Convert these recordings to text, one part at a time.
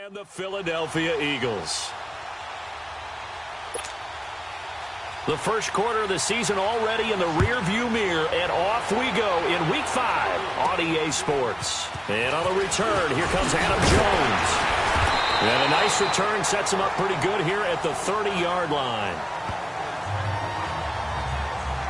and the Philadelphia Eagles. The first quarter of the season already in the rearview mirror, and off we go in Week 5 on EA Sports. And on the return, here comes Adam Jones. And a nice return sets him up pretty good here at the 30-yard line.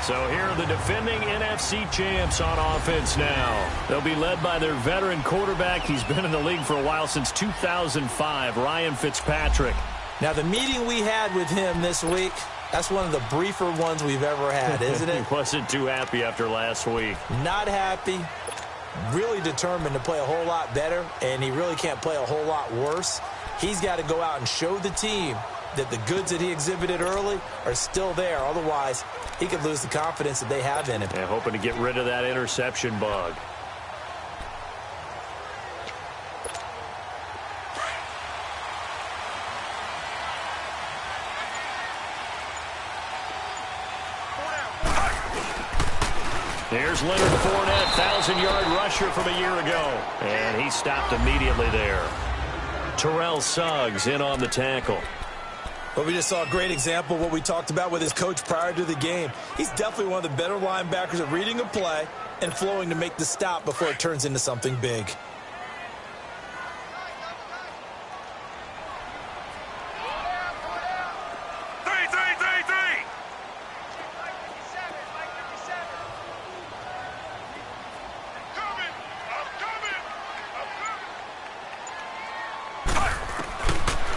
So here are the defending NFC champs on offense now. They'll be led by their veteran quarterback. He's been in the league for a while, since 2005, Ryan Fitzpatrick. Now, the meeting we had with him this week, that's one of the briefer ones we've ever had, isn't it? He wasn't too happy after last week. Not happy. Really determined to play a whole lot better, and he really can't play a whole lot worse. He's got to go out and show the team that the goods that he exhibited early are still there. Otherwise, he could lose the confidence that they have in him. Yeah, hoping to get rid of that interception bug. Here's Leonard Fournette, 1,000-yard rusher from a year ago. And he stopped immediately there. Terrell Suggs in on the tackle. But we just saw a great example of what we talked about with his coach prior to the game. He's definitely one of the better linebackers at reading a play and flowing to make the stop before it turns into something big.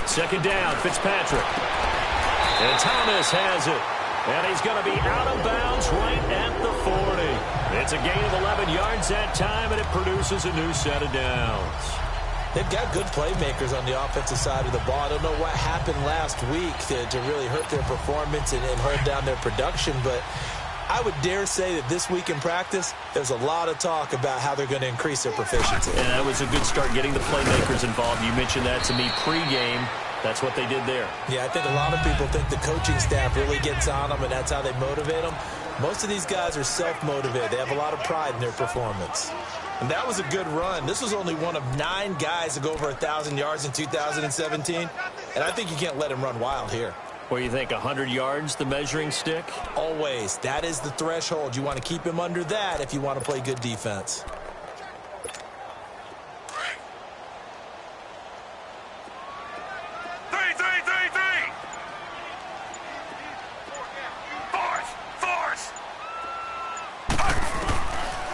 Second down, Fitzpatrick. And Thomas has it. And he's going to be out of bounds right at the 40. It's a gain of 11 yards that time, and it produces a new set of downs. They've got good playmakers on the offensive side of the ball. I don't know what happened last week to really hurt their performance and hold down their production, but I would dare say that this week in practice, there's a lot of talk about how they're going to increase their proficiency. And that was a good start, getting the playmakers involved. You mentioned that to me pregame. That's what they did there. Yeah, I think a lot of people think the coaching staff really gets on them, and that's how they motivate them. Most of these guys are self-motivated. They have a lot of pride in their performance. And that was a good run. This was only one of 9 guys to go over 1,000 yards in 2017, and I think you can't let him run wild here. What do you think, 100 yards, the measuring stick? Always. That is the threshold. You want to keep him under that if you want to play good defense.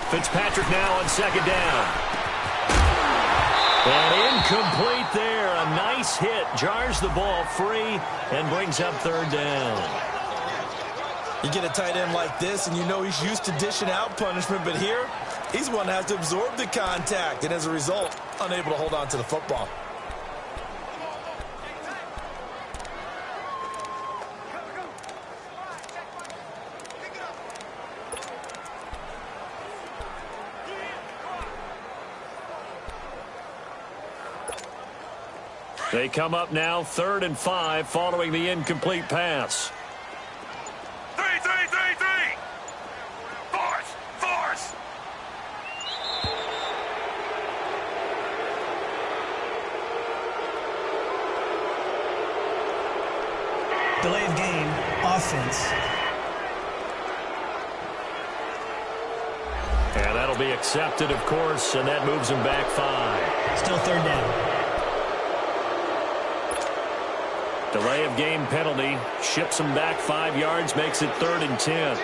Fitzpatrick now on second down. And incomplete there. A nice hit. Jars the ball free and brings up third down. You get a tight end like this, and you know he's used to dishing out punishment, but here, he's one that has to absorb the contact, and as a result, unable to hold on to the football. They come up now 3rd and 5 following the incomplete pass. Force. Delay of game, offense. And that'll be accepted, of course, and that moves him back 5. Still third down. Delay of game penalty. Ships him back 5 yards, makes it 3rd and 10.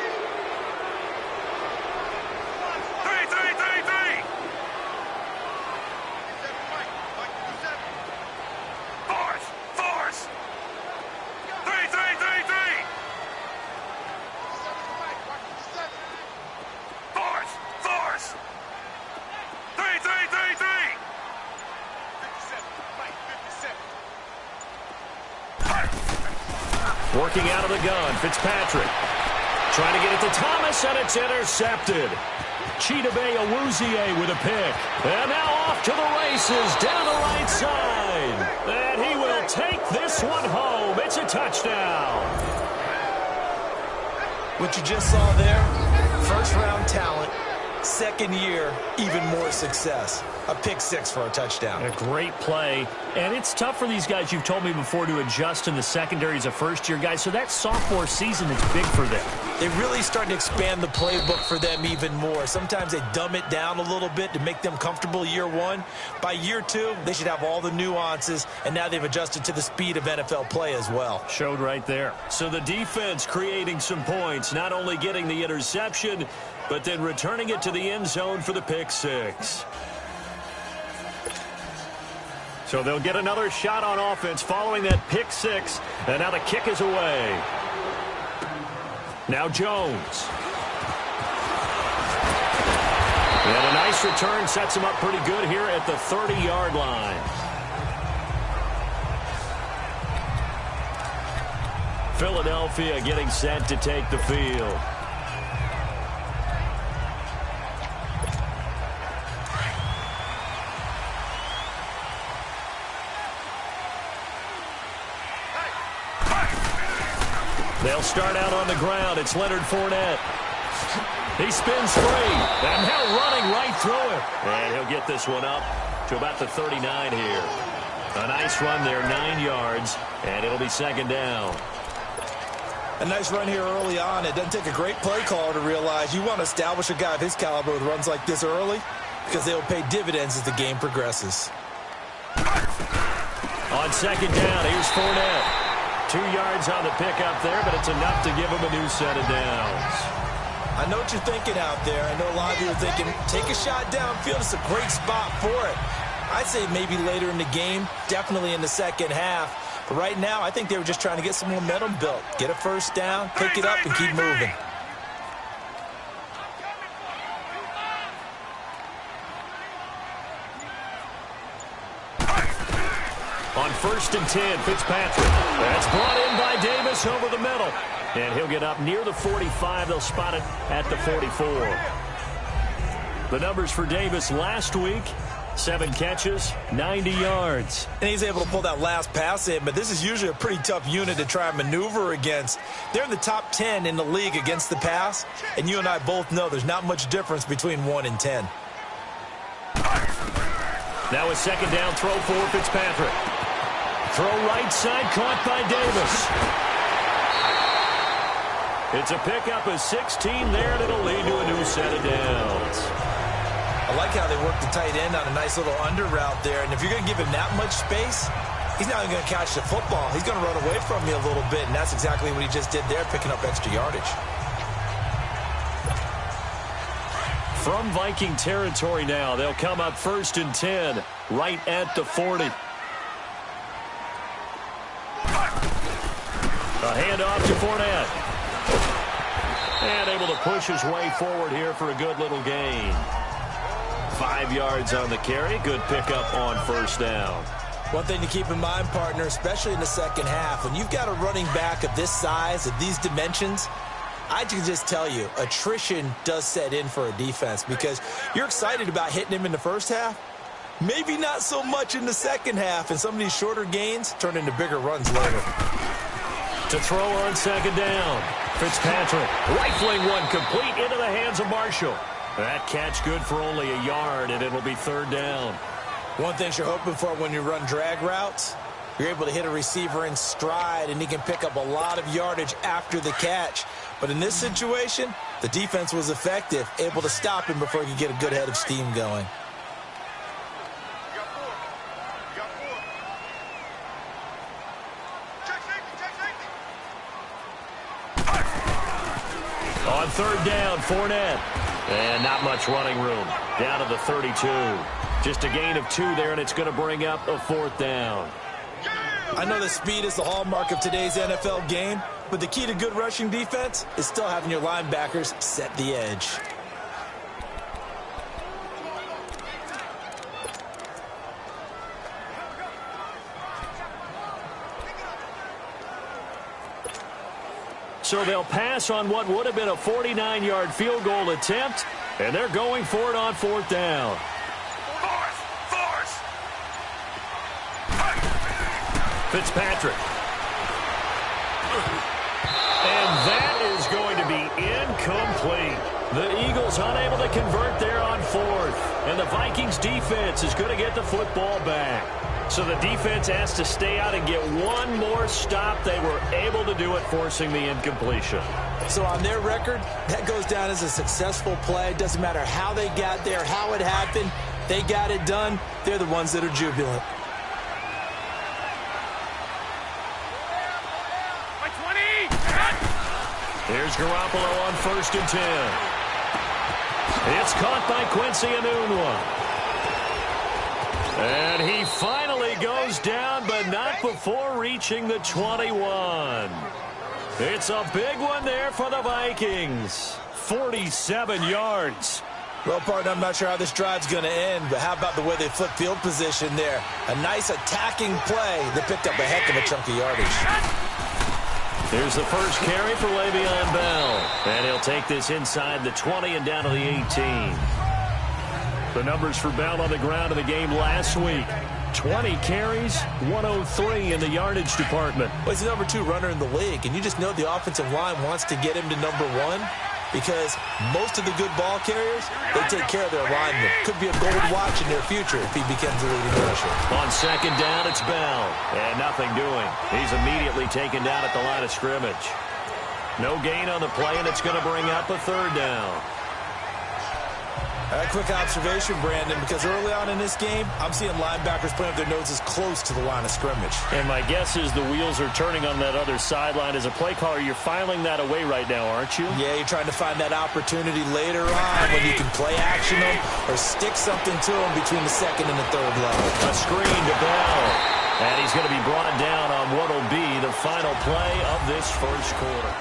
Working out of the gun, Fitzpatrick. Trying to get it to Thomas, and it's intercepted. Chidobe Awuzie with a pick. And now off to the races down the right side. And he will take this one home. It's a touchdown. What you just saw there, first-round talent, Second year, even more success. A pick six for a touchdown. A great play. And it's tough for these guys, you've told me before, to adjust in the secondary as a first-year guy. So that sophomore season is big for them. They really starting to expand the playbook for them even more. Sometimes they dumb it down a little bit to make them comfortable year one. By year two, they should have all the nuances, and now they've adjusted to the speed of NFL play as well. Showed right there. So the defense creating some points, not only getting the interception, but then returning it to the end zone for the pick six. So they'll get another shot on offense following that pick six, and now the kick is away. Now Jones. And a nice return sets him up pretty good here at the 30-yard line. Philadelphia getting set to take the field. They'll start out on the ground. It's Leonard Fournette. He spins free, and now running right through it. And he'll get this one up to about the 39 here. A nice run there, 9 yards, and it'll be second down. A nice run here early on. It doesn't take a great play caller to realize you want to establish a guy of his caliber with runs like this early, because they'll pay dividends as the game progresses. On second down, here's Fournette. 2 yards on the pickup there, but it's enough to give him a new set of downs. I know what you're thinking out there. I know a lot of you are thinking, take a shot downfield. It's a great spot for it. I'd say maybe later in the game, definitely in the second half. But right now, I think they were just trying to get some momentum built. Get a first down, pick it up, and keep moving. On 1st and 10, Fitzpatrick. That's brought in by Davis over the middle. And he'll get up near the 45. They'll spot it at the 44. The numbers for Davis last week, 7 catches, 90 yards. And he's able to pull that last pass in, but this is usually a pretty tough unit to try and maneuver against. They're in the top 10 in the league against the pass, and you and I both know there's not much difference between 1 and 10. Now a second down throw for Fitzpatrick. Throw right side, caught by Davis. It's a pickup of 16 there, and it'll lead to a new set of downs. I like how they work the tight end on a nice little under route there, and if you're going to give him that much space, he's not even going to catch the football. He's going to run away from you a little bit, and that's exactly what he just did there, picking up extra yardage. From Viking territory now, they'll come up 1st and 10, right at the 40. A handoff to Fournette. And able to push his way forward here for a good little gain. 5 yards on the carry. Good pickup on 1st down. One thing to keep in mind, partner, especially in the second half, when you've got a running back of this size, of these dimensions, I can just tell you, attrition does set in for a defense because you're excited about hitting him in the first half. Maybe not so much in the second half, and some of these shorter gains turn into bigger runs later. To throw on second down, Fitzpatrick rifling one complete into the hands of Marshall. That catch good for only a yard, and it'll be 3rd down. One thing you're hoping for when you run drag routes, you're able to hit a receiver in stride, and he can pick up a lot of yardage after the catch. But in this situation, the defense was effective, able to stop him before he could get a good head of steam going. On 3rd down, Fournette. And not much running room. Down to the 32. Just a gain of 2 there, and it's going to bring up a 4th down. I know that speed is the hallmark of today's NFL game, but the key to good rushing defense is still having your linebackers set the edge. So they'll pass on what would have been a 49-yard field goal attempt, and they're going for it on 4th down. Fitzpatrick. And that is going to be incomplete. The Eagles unable to convert And the Vikings defense is going to get the football back. So the defense has to stay out and get one more stop. They were able to do it, forcing the incompletion. So on their record, that goes down as a successful play. It doesn't matter how they got there, how it happened. They got it done. They're the ones that are jubilant. Here's Garoppolo on 1st and 10. It's caught by Quincy Enunwa. And he finally goes down, but not before reaching the 21. It's a big one there for the Vikings. 47 yards. Well, partner, I'm not sure how this drive's going to end, but how about the way they flip field position there? A nice attacking play that picked up a heck of a chunk of yardage. Here's the first carry for Le'Veon Bell. And he'll take this inside the 20 and down to the 18. The numbers for Bell on the ground in the game last week. 20 carries, 103 in the yardage department. Well, he's the number 2 runner in the league, and you just know the offensive line wants to get him to number 1 because most of the good ball carriers, they take care of their linemen. Could be a gold watch in their future if he becomes a leading rusher. On 2nd down, it's Bell. And nothing doing. He's immediately taken down at the line of scrimmage. No gain on the play, and it's going to bring up a 3rd down. A quick observation, Brandon, because early on in this game, I'm seeing linebackers playing with their noses close to the line of scrimmage. And my guess is the wheels are turning on that other sideline. As a play caller, you're filing that away right now, aren't you? Yeah, you're trying to find that opportunity later on when you can play action them or stick something to them between the 2nd and the 3rd level. A screen to Bell. And he's going to be brought down on what will be the final play of this first quarter.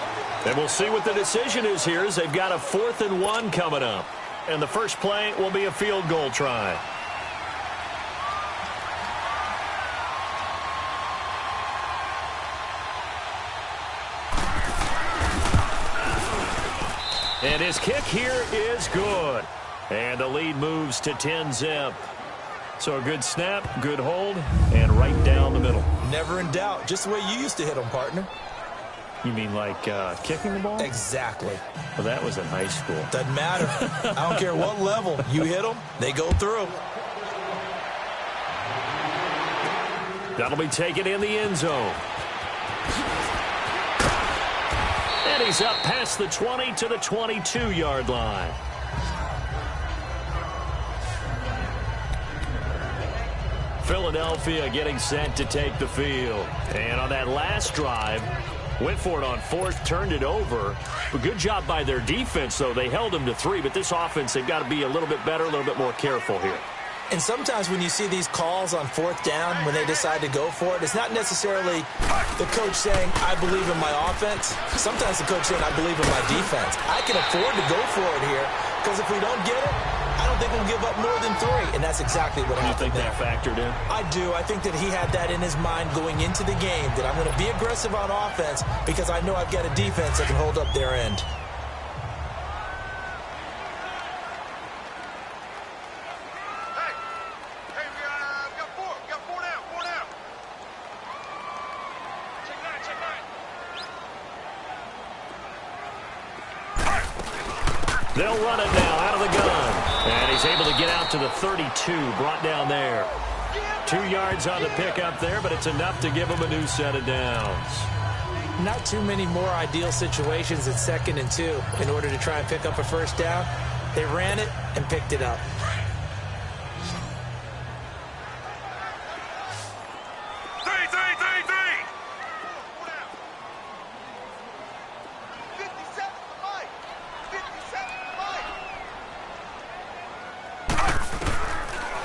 And we'll see what the decision is here as they've got a 4th and 1 coming up. And the first play will be a field goal try. And his kick here is good. And the lead moves to 10-zip. So a good snap, good hold, and right down the middle. Never in doubt. Just the way you used to hit them, partner. You mean like kicking the ball? Exactly. Well, that was in high school. Doesn't matter. I don't care what level. You hit them, they go through. That'll be taken in the end zone. And he's up past the 20 to the 22-yard line. Philadelphia getting set to take the field. And on that last drive, went for it on 4th, turned it over. But good job by their defense, though. They held them to 3, but this offense, they've got to be a little bit better, a little bit more careful here. And sometimes when you see these calls on 4th down, when they decide to go for it, it's not necessarily the coach saying, I believe in my offense. Sometimes the coach saying, I believe in my defense. I can afford to go for it here because if we don't get it, I don't think we'll give up more than 3, and that's exactly what happened. You think that factored in? I do. I think that he had that in his mind going into the game, that I'm going to be aggressive on offense because I know I've got a defense that can hold up their end. Hey, we got 4. We got 4 down. Check 9. They'll run it now out of the gun. And he's able to get out to the 32, brought down there. 2 yards on the pickup there, but it's enough to give him a new set of downs. Not too many more ideal situations at 2nd and 2 in order to try and pick up a 1st down. They ran it and picked it up.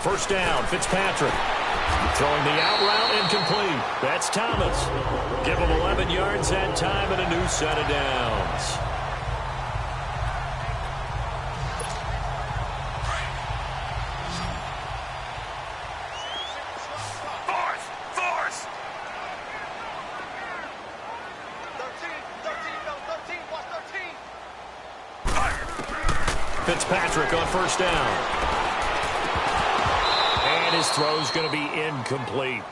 First down, Fitzpatrick. Throwing the out route incomplete. That's Thomas. Give him 11 yards that time and a new set of downs. Force! 13, watch 13. Fitzpatrick on first down. And his throw's going to be incomplete.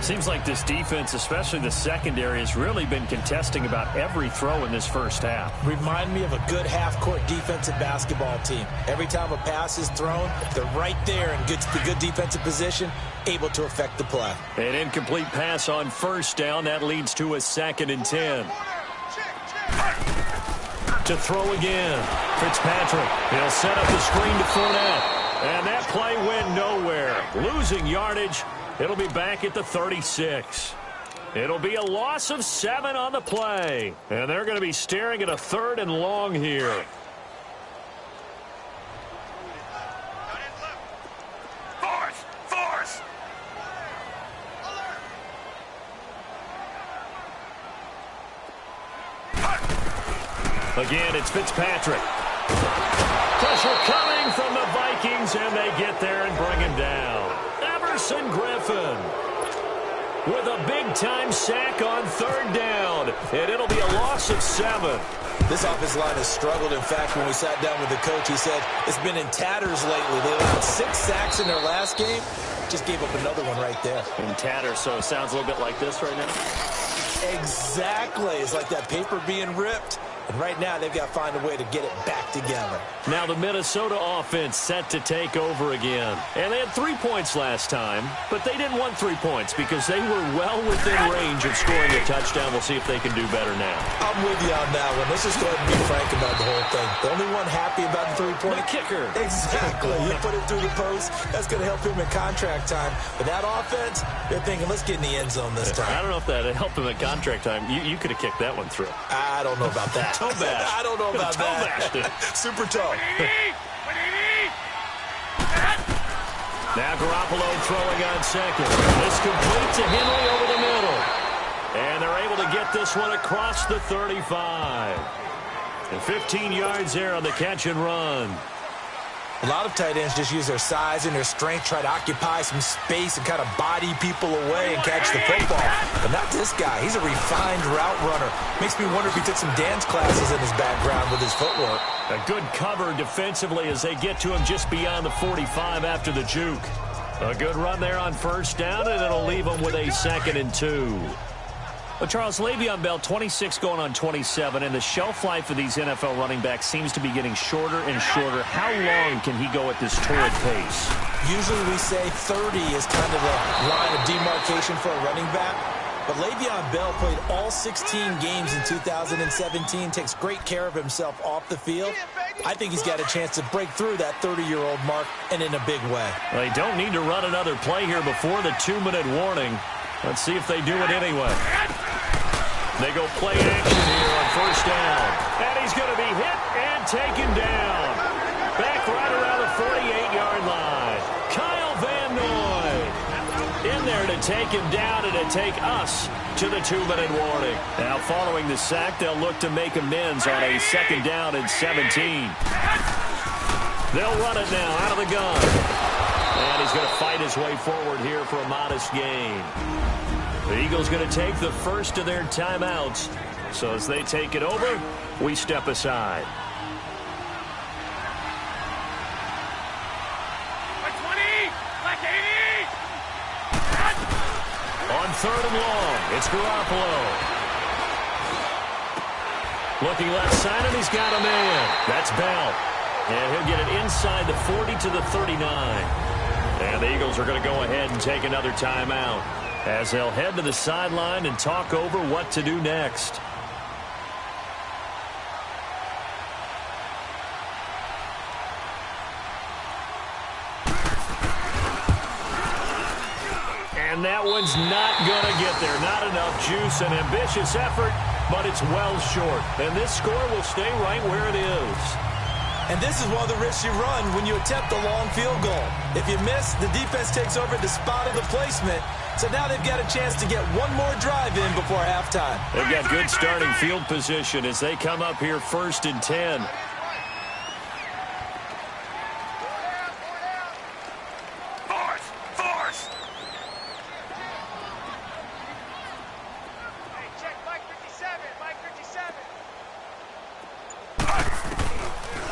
Seems like this defense, especially the secondary, has really been contesting about every throw in this first half. Remind me of a good half-court defensive basketball team. Every time a pass is thrown, they're right there in good defensive position, able to affect the play. An incomplete pass on first down. That leads to a 2nd and 10. To throw again. Fitzpatrick. He'll set up the screen to Fournette. And that play went nowhere. Losing yardage. It'll be back at the 36. It'll be a loss of 7 on the play. And they're going to be staring at a 3rd and long here. Force! Again, it's Fitzpatrick. Pressure coming from the Vikings, and they get there and bring him down. Everson Griffin with a big-time sack on 3rd down, and it'll be a loss of 7. This offensive line has struggled. In fact, when we sat down with the coach, he said it's been in tatters lately. They allowed 6 sacks in their last game. Just gave up another one right there. In tatters, so it sounds a little bit like this right now? Exactly. It's like that paper being ripped. And right now, they've got to find a way to get it back together. Now the Minnesota offense set to take over again. And they had 3 points last time, but they didn't want 3 points because they were well within range of scoring a touchdown. We'll see if they can do better now. I'm with you on that one. Let's just go ahead and be frank about the whole thing. The only one happy about the 3-point The kicker. Exactly. You put it through the post. That's going to help him in contract time. But that offense, they're thinking, let's get in the end zone this time. I don't know if that helped him at contract time. You could have kicked that one through. I don't know about that. Toe bash. I don't know about that. Super toe. Now Garoppolo throwing on 2nd. This complete to Henry over the middle. And they're able to get this one across the 35. And 15 yards there on the catch and run. A lot of tight ends just use their size and their strength, try to occupy some space and kind of body people away and catch the football. But not this guy. He's a refined route runner. Makes me wonder if he took some dance classes in his background with his footwork. A good cover defensively as they get to him just beyond the 45 after the juke. A good run there on 1st down, and it'll leave them with a 2nd and 2. Well, Charles, Le'Veon Bell, 26 going on 27, and the shelf life of these NFL running backs seems to be getting shorter and shorter. How long can he go at this torrid pace? Usually we say 30 is kind of the line of demarcation for a running back. But Le'Veon Bell played all 16 games in 2017, takes great care of himself off the field. I think he's got a chance to break through that 30-year-old mark, and in a big way. They don't need to run another play here before the 2-minute warning. Let's see if they do it anyway. They go play action here on 1st down. And he's going to be hit and taken down. Back right around the 48-yard line. Kyle Van Noy in there to take him down and to take us to the 2-minute warning. Now following the sack, they'll look to make amends on a 2nd down and 17. They'll run it now out of the gun. And he's going to fight his way forward here for a modest gain. The Eagles going to take the first of their timeouts. So as they take it over, we step aside. On 3rd and long, it's Garoppolo. Looking left side, and he's got a man. That's Bell. And he'll get it inside the 40 to the 39. And the Eagles are going to go ahead and take another timeout as they'll head to the sideline and talk over what to do next. And that one's not going to get there. Not enough juice. An ambitious effort, but it's well short. And this score will stay right where it is. And this is one of the risks you run when you attempt a long field goal. If you miss, the defense takes over the spot of the placement. So now they've got a chance to get one more drive in before halftime. They've got good starting field position as they come up here 1st and 10. Force! Hey, check Mike 57, Mike 57.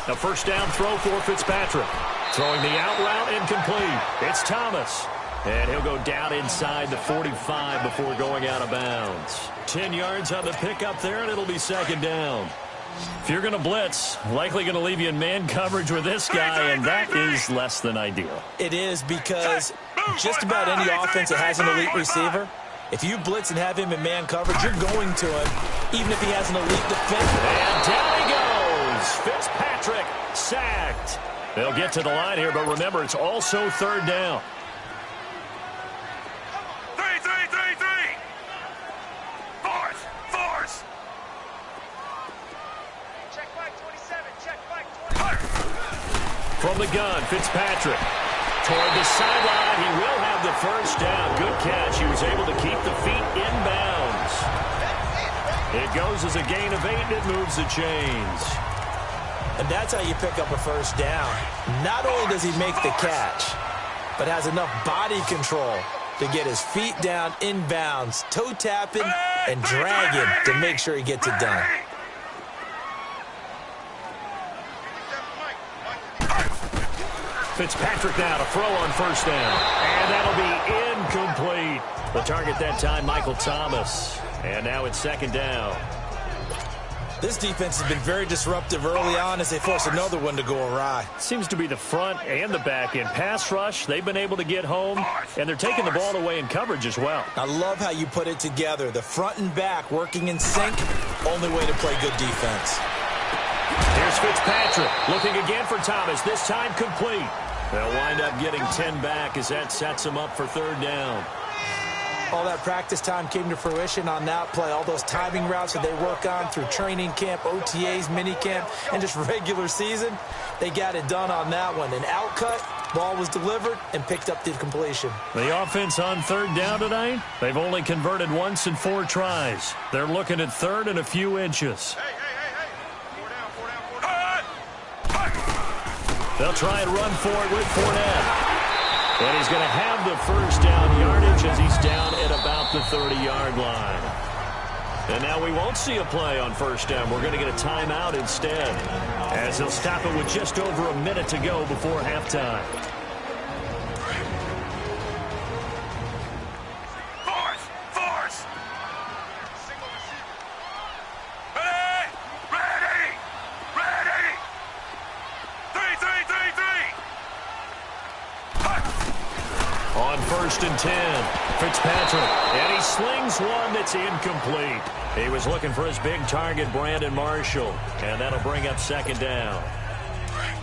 A 1st down throw for Fitzpatrick. Throwing the out route incomplete. It's Thomas. And he'll go down inside the 45 before going out of bounds. 10 yards on the pickup there, and it'll be second down. If you're going to blitz, likely going to leave you in man coverage with this guy, and that is less than ideal. It is, because just about any offense that has an elite receiver, if you blitz and have him in man coverage, you're going to him, even if he has an elite defender. And down he goes. Fitzpatrick sacked. They'll get to the line here, but remember, it's also third down. 3. Force. Check Mike 27. Check Mike 27. From the gun, Fitzpatrick. Toward the sideline, he will have the first down. Good catch. He was able to keep the feet in bounds. It goes as a gain of 8, and it moves the chains. And that's how you pick up a first down. Not only does he make the catch, but has enough body control to get his feet down in bounds, toe tapping and dragging to make sure he gets it done. Fitzpatrick now to throw on first down. And that'll be incomplete. The target that time, Michael Thomas. And now it's second down. This defense has been very disruptive early on as they force another one to go awry. Seems to be the front and the back end. Pass rush, they've been able to get home, and they're taking the ball away in coverage as well. I love how you put it together. The front and back working in sync, only way to play good defense. Here's Fitzpatrick looking again for Thomas, this time complete. They'll wind up getting 10 back as that sets them up for third down. All that practice time came to fruition on that play. All those timing routes that they work on through training camp, OTAs, minicamp, and just regular season, they got it done on that one. An outcut, ball was delivered, and picked up the completion. The offense on third down tonight, they've only converted once in 4 tries. They're looking at third and a few inches. Hey. 4 down. They'll try and run for it with Fournette. And he's going to have the first down yardage as he's down at about the 30-yard line. And now we won't see a play on first down. We're going to get a timeout instead, as he'll stop it with just over a minute to go before halftime. Force. Single receiver. Ready. 3. On first and 10, Fitzpatrick, and he slings one that's incomplete. He was looking for his big target, Brandon Marshall, and that'll bring up second down.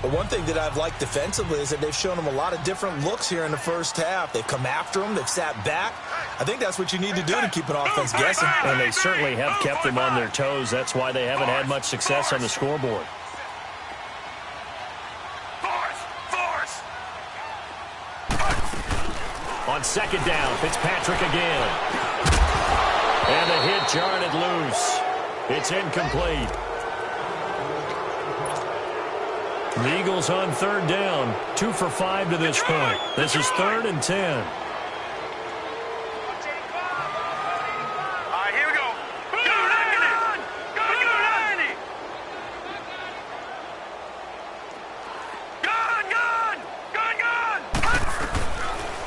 But one thing that I've liked defensively is that they've shown him a lot of different looks here in the first half. They've come after him. They've sat back. I think that's what you need to do to keep an offense guessing. And they certainly have kept them on their toes. That's why they haven't had much success on the scoreboard. On second down, Fitzpatrick again. And the hit jarred it loose. It's incomplete. The Eagles on third down, 2 for 5 to this point. This is 3rd and 10. All right, here we go. Go, Andy! Go, Andy! Gun!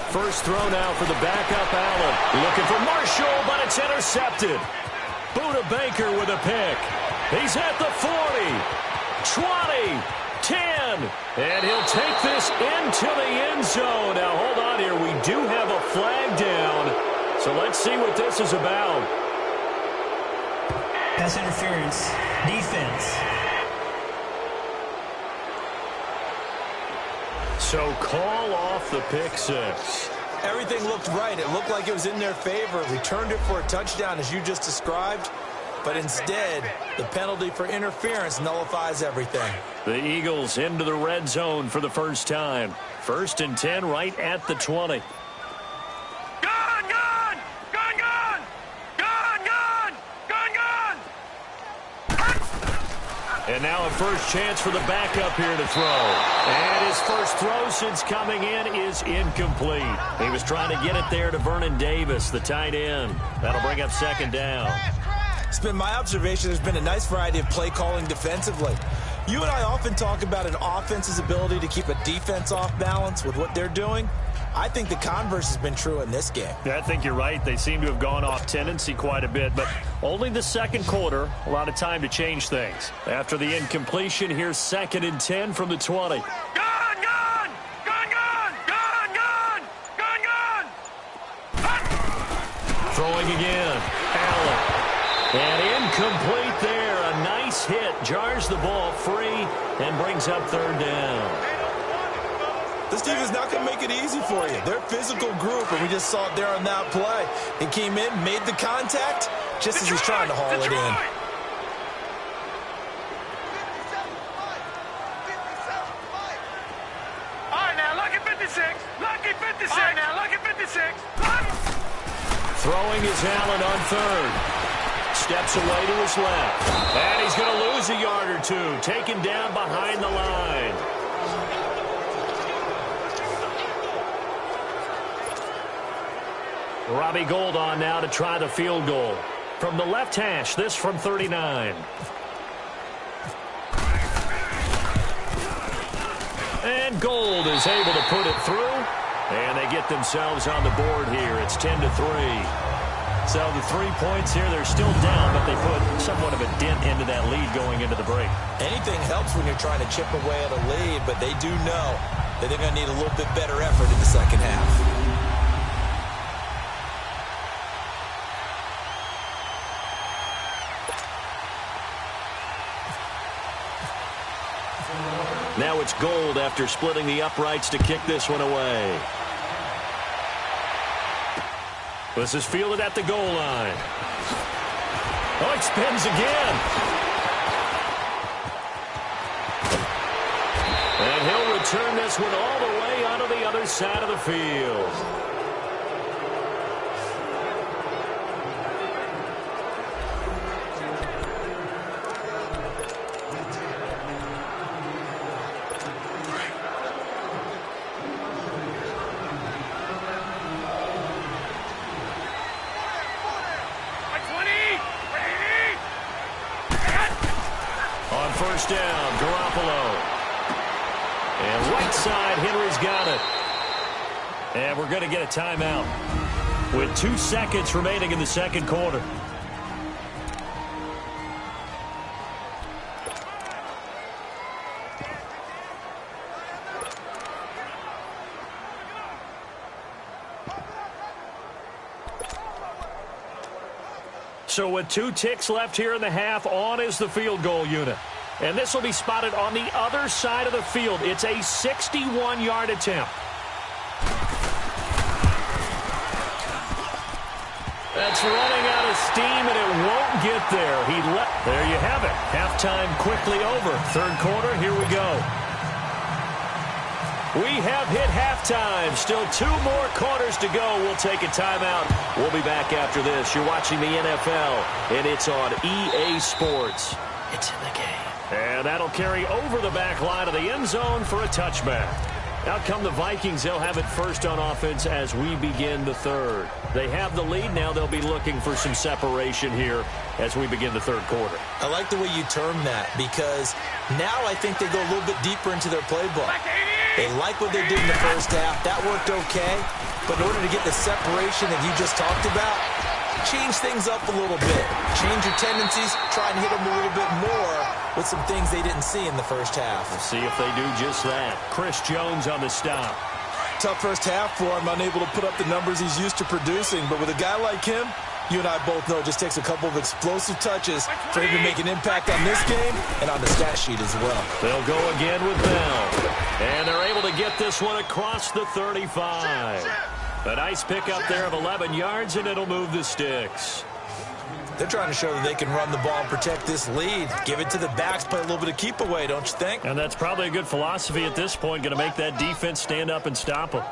First throw now for the backup Allen. Looking for Marshall, but it's intercepted. Buda Baker with a pick. He's at the 40, 20, 10, and he'll take this into the end zone. Now, hold on here. We do have a flag down, so let's see what this is about. Pass interference. Defense. So call off the pick six. Everything looked right. It looked like it was in their favor. Returned it for a touchdown, as you just described. But instead, the penalty for interference nullifies everything. The Eagles into the red zone for the first time. 1st and 10 right at the 20. And now a first chance for the backup here to throw. And his first throw since coming in is incomplete. He was trying to get it there to Vernon Davis, the tight end. That'll bring up second down. It's been my observation there's been a nice variety of play calling defensively. You and I often talk about an offense's ability to keep a defense off balance with what they're doing. I think the converse has been true in this game. Yeah, I think you're right. They seem to have gone off tendency quite a bit, but only the second quarter, a lot of time to change things. After the incompletion, here's 2nd and 10 from the 20. Gun, gun! Gun, gun! Gun, gun! Gun, gun! Throwing again. Allen. And incomplete there. A nice hit. Jars the ball free and brings up 3rd down. This team is not going to make it easy for you. They're a physical group, and we just saw it there on that play. He came in, made the contact, just as he's trying to haul it in. All right, now, lucky 56. Lucky 56. All right, now, lucky 56. Throwing is Allen on 3rd. Steps away to his left. And he's going to lose a yard or two. Taken down behind the line. Robbie Gould on now to try the field goal. From the left hash, this from 39. And Gould is able to put it through. And they get themselves on the board here. It's 10-3. So the 3 points here, they're still down, but they put somewhat of a dent into that lead going into the break. Anything helps when you're trying to chip away at a lead, but they do know that they're going to need a little bit better effort in the second half. Now it's Gould after splitting the uprights to kick this one away. This is fielded at the goal line. Oh, it spins again. And he'll return this one all the way onto the other side of the field. First down, Garoppolo. And right side, Henry's got it. And we're going to get a timeout with 2 seconds remaining in the second quarter. So with 2 ticks left here in the half, on is the field goal unit. And this will be spotted on the other side of the field. It's a 61-yard attempt. That's running out of steam, and it won't get there. There you have it. Halftime quickly over. Third quarter, here we go. We have hit halftime. Still 2 more quarters to go. We'll take a timeout. We'll be back after this. You're watching the NFL, and it's on EA Sports. It's in the game. And that'll carry over the back line of the end zone for a touchback. Out come the Vikings. They'll have it first on offense as we begin the third. They have the lead. Now they'll be looking for some separation here as we begin the third quarter. I like the way you term that because now I think they go a little bit deeper into their playbook. They like what they did in the first half. That worked okay. But in order to get the separation that you just talked about, change things up a little bit. Change your tendencies. Try and hit them a little bit more with some things they didn't see in the first half. We'll see if they do just that. Chris Jones on the stop. Tough first half for him, unable to put up the numbers he's used to producing. But with a guy like him, you and I both know it just takes a couple of explosive touches for him to make an impact on this game and on the stat sheet as well. They'll go again with Bell. And they're able to get this one across the 35. A nice pickup there of 11 yards, and it'll move the sticks. They're trying to show that they can run the ball and protect this lead. Give it to the backs, play a little bit of keep away, don't you think? And that's probably a good philosophy at this point, going to make that defense stand up and stop them.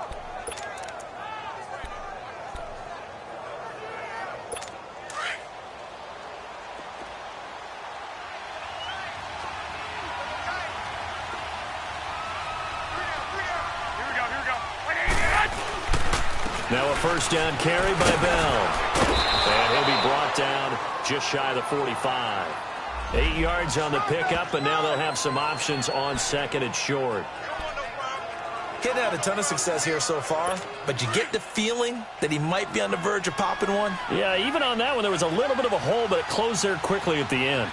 Now a first down carry by Bell. And he'll be brought down just shy of the 45. 8 yards on the pickup, and now they'll have some options on second and short. He hadn't had a ton of success here so far, but you get the feeling that he might be on the verge of popping one. Yeah, even on that one, there was a little bit of a hole, but it closed there quickly at the end.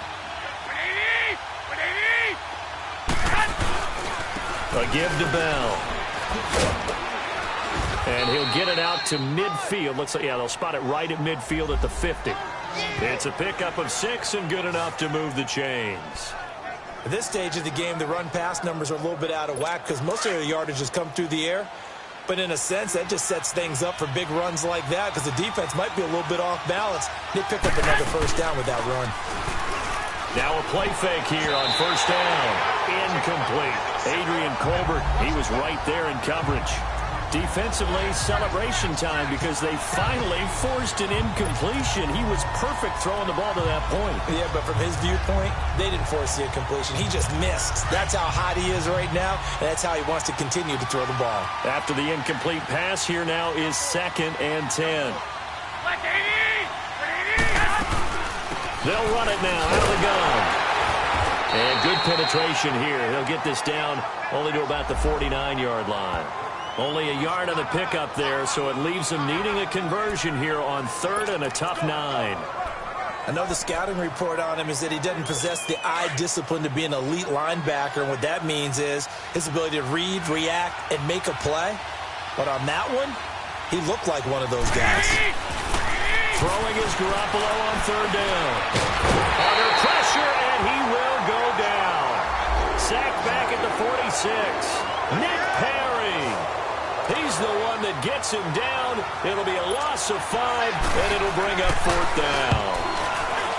A give to Bell. And he'll get it out to midfield. Looks like, yeah, they'll spot it right at midfield at the 50. It's a pickup of 6 and good enough to move the chains. At this stage of the game, the run-pass numbers are a little bit out of whack because most of their yardage has come through the air. But in a sense, that just sets things up for big runs like that because the defense might be a little bit off balance. They pick up another first down with that run. Now a play fake here on first down. Incomplete. Adrian Colbert, he was right there in coverage. Defensively, celebration time because they finally forced an incompletion. He was perfect throwing the ball to that point. Yeah, but from his viewpoint, they didn't force the incompletion. He just missed. That's how hot he is right now, and that's how he wants to continue to throw the ball. After the incomplete pass, here now is 2nd and 10. They'll run it now out of the gun. And good penetration here. He'll get this down only to about the 49-yard line. Only a yard on the pickup there, so it leaves them needing a conversion here on 3rd and a tough 9. I know the scouting report on him is that he doesn't possess the eye discipline to be an elite linebacker, and what that means is his ability to read, react, and make a play. But on that one, he looked like one of those guys. Throwing is Garoppolo on 3rd down. Under pressure, and he will go down. Sacked back at the 46. Nick Perry. He's the one that gets him down. It'll be a loss of 5, and it'll bring up 4th down.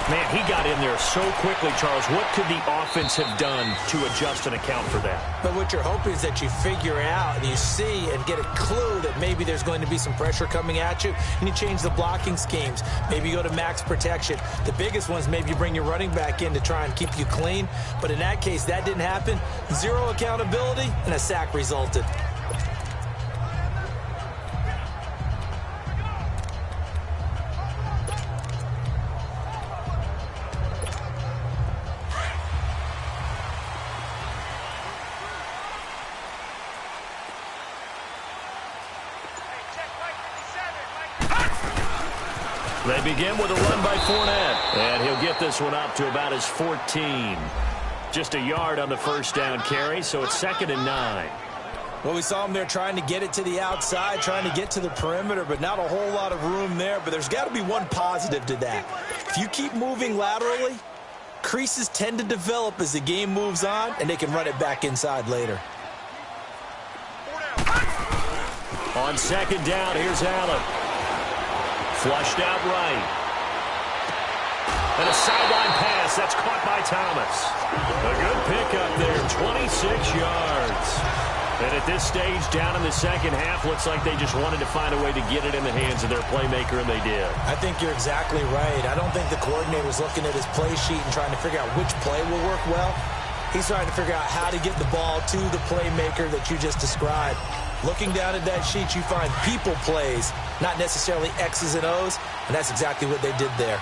Man, he got in there so quickly, Charles. What could the offense have done to adjust and account for that? But what you're hoping is that you figure out and you see and get a clue that maybe there's going to be some pressure coming at you, and you change the blocking schemes. Maybe you go to max protection. The biggest one is maybe you bring your running back in to try and keep you clean. But in that case, that didn't happen. 0 accountability, and a sack resulted. They begin with a run by Fournette, and he'll get this one up to about his 14. Just a yard on the first down carry, so it's 2nd and 9. Well, we saw him there trying to get it to the outside, trying to get to the perimeter, but not a whole lot of room there. But there's got to be one positive to that. If you keep moving laterally, creases tend to develop as the game moves on, and they can run it back inside later. On 2nd down, here's Allen. Flushed out right. And a sideline pass. That's caught by Thomas. A good pickup there, 26 yards. And at this stage, down in the second half, looks like they just wanted to find a way to get it in the hands of their playmaker, and they did. I think you're exactly right. I don't think the coordinator's looking at his play sheet and trying to figure out which play will work well. He's trying to figure out how to get the ball to the playmaker that you just described. Looking down at that sheet, you find people plays, not necessarily X's and O's, and that's exactly what they did there.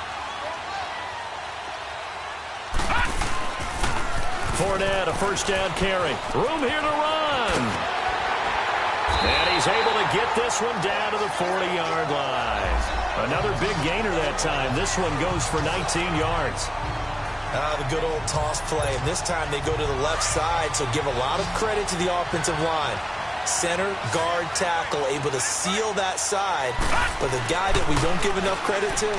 Fournette, a first down carry. Room here to run. And he's able to get this one down to the 40-yard line. Another big gainer that time. This one goes for 19 yards. The good old toss play, and this time they go to the left side, so give a lot of credit to the offensive line. Center, guard, tackle, able to seal that side. But the guy that we don't give enough credit to,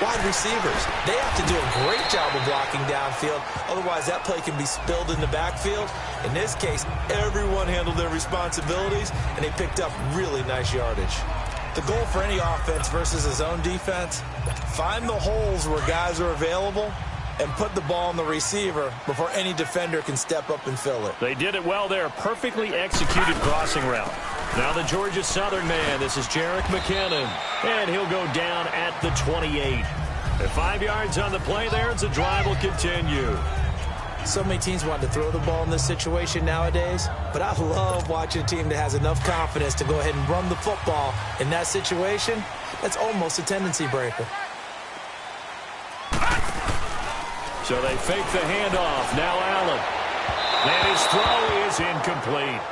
wide receivers. They have to do a great job of blocking downfield. Otherwise, that play can be spilled in the backfield. In this case, everyone handled their responsibilities, and they picked up really nice yardage. The goal for any offense versus his own defense, find the holes where guys are available and put the ball on the receiver before any defender can step up and fill it. They did it well there. Perfectly executed crossing route. Now the Georgia Southern man. This is Jerick McKinnon. And he'll go down at the 28. At 5 yards on the play there, the drive will continue. So many teams want to throw the ball in this situation nowadays, but I love watching a team that has enough confidence to go ahead and run the football. In that situation, that's almost a tendency breaker. So they fake the handoff. Now Allen. And his throw is incomplete.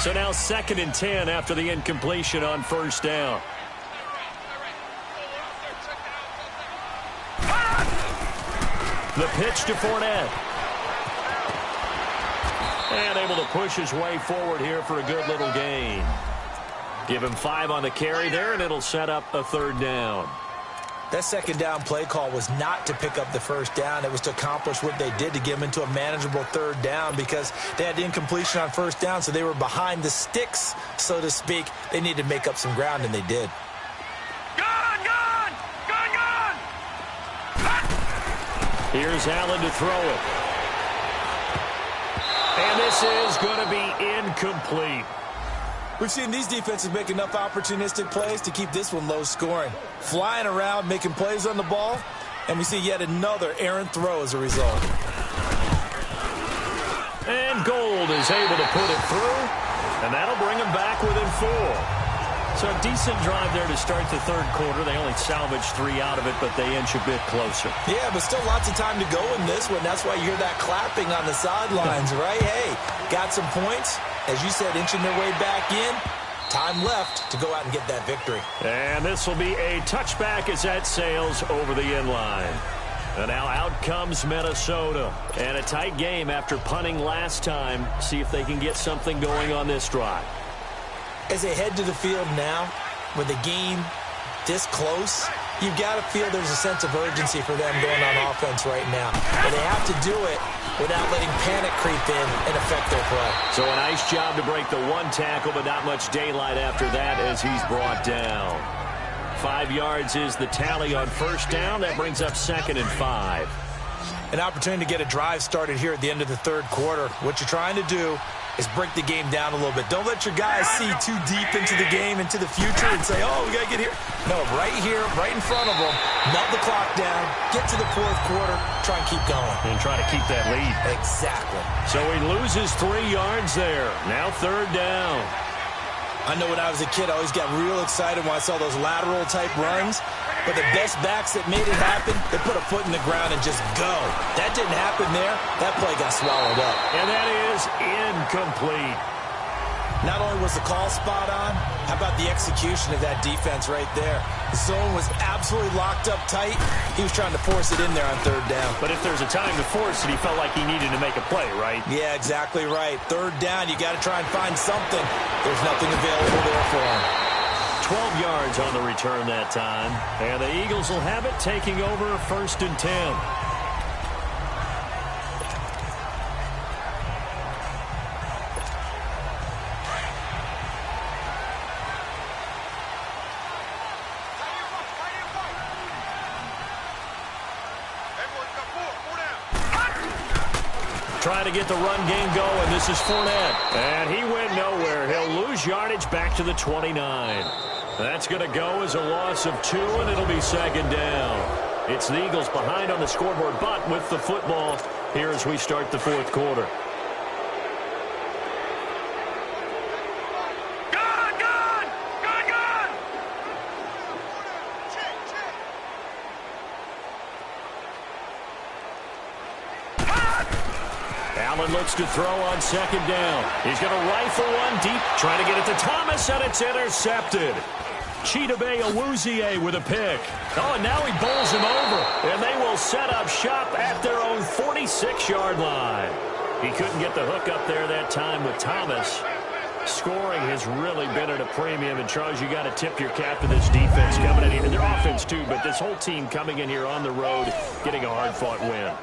So now 2nd and 10 after the incompletion on first down. The pitch to Fournette. And able to push his way forward here for a good little gain. Give him 5 on the carry there, and it'll set up a 3rd down. That 2nd down play call was not to pick up the 1st down. It was to accomplish what they did, to get them into a manageable 3rd down, because they had the incompletion on 1st down, so they were behind the sticks, so to speak. They needed to make up some ground, and they did. Gun! Here's Allen to throw it. And this is going to be incomplete. We've seen these defenses make enough opportunistic plays to keep this one low scoring. Flying around, making plays on the ball, and we see yet another errant throw as a result. And Gold is able to put it through, and that'll bring him back within 4. So a decent drive there to start the 3rd quarter. They only salvaged 3 out of it, but they inch a bit closer. Yeah, but still lots of time to go in this one. That's why you hear that clapping on the sidelines, right? Hey, got some points. As you said, inching their way back in. Time left to go out and get that victory. And this will be a touchback as that sails over the end line. And now out comes Minnesota. And a tight game after punting last time. See if they can get something going on this drive. As they head to the field now, with the game this close, you've got to feel there's a sense of urgency for them going on offense right now. But they have to do it without letting panic creep in and affect their play. So a nice job to break the 1 tackle, but not much daylight after that as he's brought down. 5 yards is the tally on first down. That brings up 2nd and 5. An opportunity to get a drive started here at the end of the 3rd quarter. What you're trying to do is break the game down a little bit. Don't let your guys see too deep into the game, into the future, and say, oh, we got to get here. No, right here, right in front of them, melt the clock down, get to the 4th quarter, try and keep going. And try to keep that lead. Exactly. So he loses 3 yards there. Now 3rd down. I know when I was a kid, I always got real excited when I saw those lateral-type runs. But the best backs that made it happen, they put a foot in the ground and just go. That didn't happen there. That play got swallowed up. And that is incomplete. Not only was the call spot on, how about the execution of that defense right there? The zone was absolutely locked up tight. He was trying to force it in there on 3rd down. But if there's a time to force it, he felt like he needed to make a play, right? Yeah, exactly right. 3rd down, you got to try and find something. There's nothing available there for him. 12 yards on the return that time. And the Eagles will have it, taking over 1st and 10. Trying to get the run game going. This is Fournette. And he went nowhere. He'll lose yardage back to the 29. That's going to go as a loss of 2, and it'll be 2nd down. It's the Eagles behind on the scoreboard, but with the football here as we start the 4th quarter. Allen looks to throw on 2nd down. He's going to rifle one deep, trying to get it to Thomas, and it's intercepted. Chidobe Awuzie with a pick. Oh, and now he bowls him over, and they will set up shop at their own 46-yard line. He couldn't get the hook up there that time with Thomas. Scoring has really been at a premium, and Charles, you got to tip your cap to this defense coming in here. Their offense, too, but this whole team coming in here on the road, getting a hard-fought win.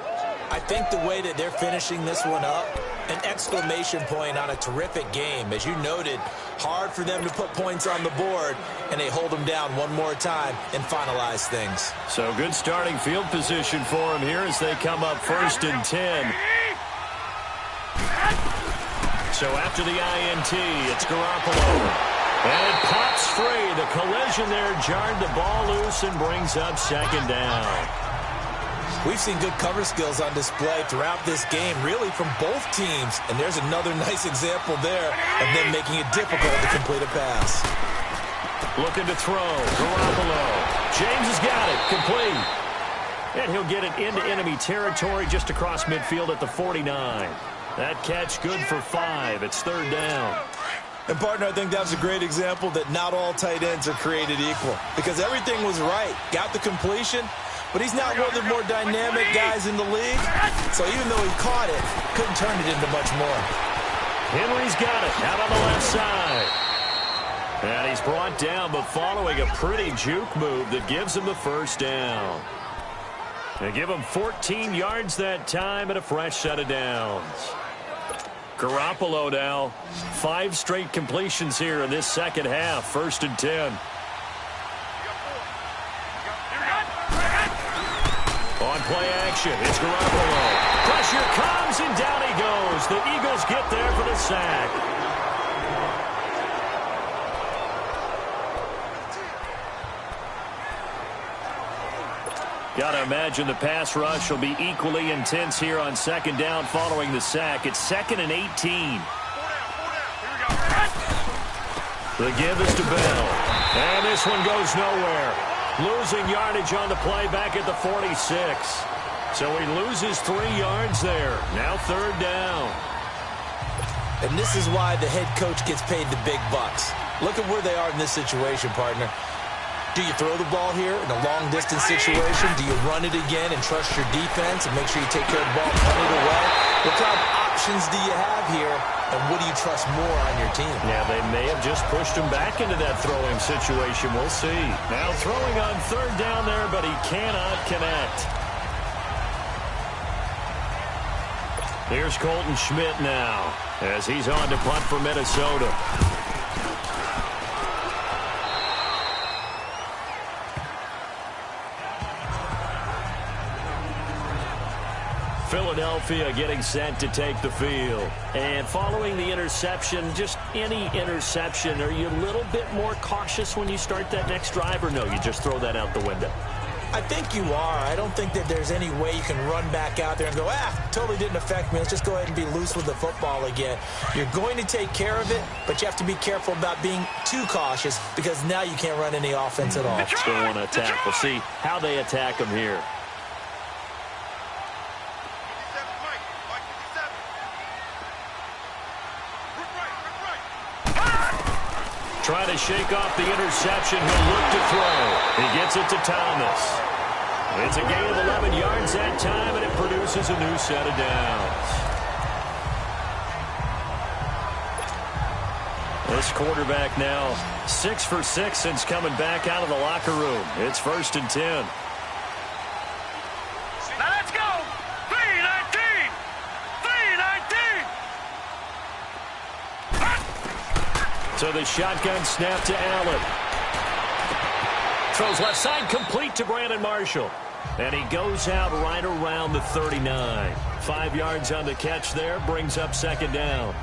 I think the way that they're finishing this one up, an exclamation point on a terrific game. As you noted, hard for them to put points on the board, and they hold them down one more time and finalize things. So good starting field position for them here as they come up 1st and 10. So after the INT, it's Garoppolo. And it pops free. The collision there jarred the ball loose and brings up 2nd down. We've seen good cover skills on display throughout this game, really from both teams. And there's another nice example there of them making it difficult to complete a pass. Looking to throw. Garoppolo. James has got it. Complete. And he'll get it into enemy territory just across midfield at the 49. That catch good for 5. It's 3rd down. And, partner, I think that was a great example that not all tight ends are created equal because everything was right. Got the completion, but he's not one of the more dynamic guys in the league. So even though he caught it, couldn't turn it into much more. Henry's got it out on the left side. And he's brought down, but following a pretty juke move that gives him the first down. They give him 14 yards that time and a fresh set of downs. Garoppolo now, 5 straight completions here in this second half, 1st and 10. On play action, it's Garoppolo. Pressure comes, and down he goes. The Eagles get there for the sack. Got to imagine the pass rush will be equally intense here on 2nd down following the sack. It's 2nd and 18. The give is to Bell. And this one goes nowhere. Losing yardage on the play back at the 46. So he loses 3 yards there. Now 3rd down. And this is why the head coach gets paid the big bucks. Look at where they are in this situation, partner. Do you throw the ball here in a long-distance situation? Do you run it again and trust your defense and make sure you take care of the ball and punt it away? What kind of options do you have here, and what do you trust more on your team? Yeah, they may have just pushed him back into that throwing situation. We'll see. Now throwing on 3rd down there, but he cannot connect. Here's Colton Schmidt now as he's on to punt for Minnesota. Philadelphia getting set to take the field. And following the interception, just any interception, are you a little bit more cautious when you start that next drive, or no, you just throw that out the window? I think you are. I don't think that there's any way you can run back out there and go, totally didn't affect me. Let's just go ahead and be loose with the football again. You're going to take care of it, but you have to be careful about being too cautious because now you can't run any offense at all. Still want to attack. We'll see how they attack him here. Trying to shake off the interception. He'll look to throw. He gets it to Thomas. It's a gain of 11 yards that time, and it produces a new set of downs. This quarterback now 6 for 6 since coming back out of the locker room. It's 1st and 10. Now let's go. 3-19. 3-19. So the shotgun snap to Allen. Throws left side, complete to Brandon Marshall. And he goes out right around the 39. 5 yards on the catch there, brings up 2nd down.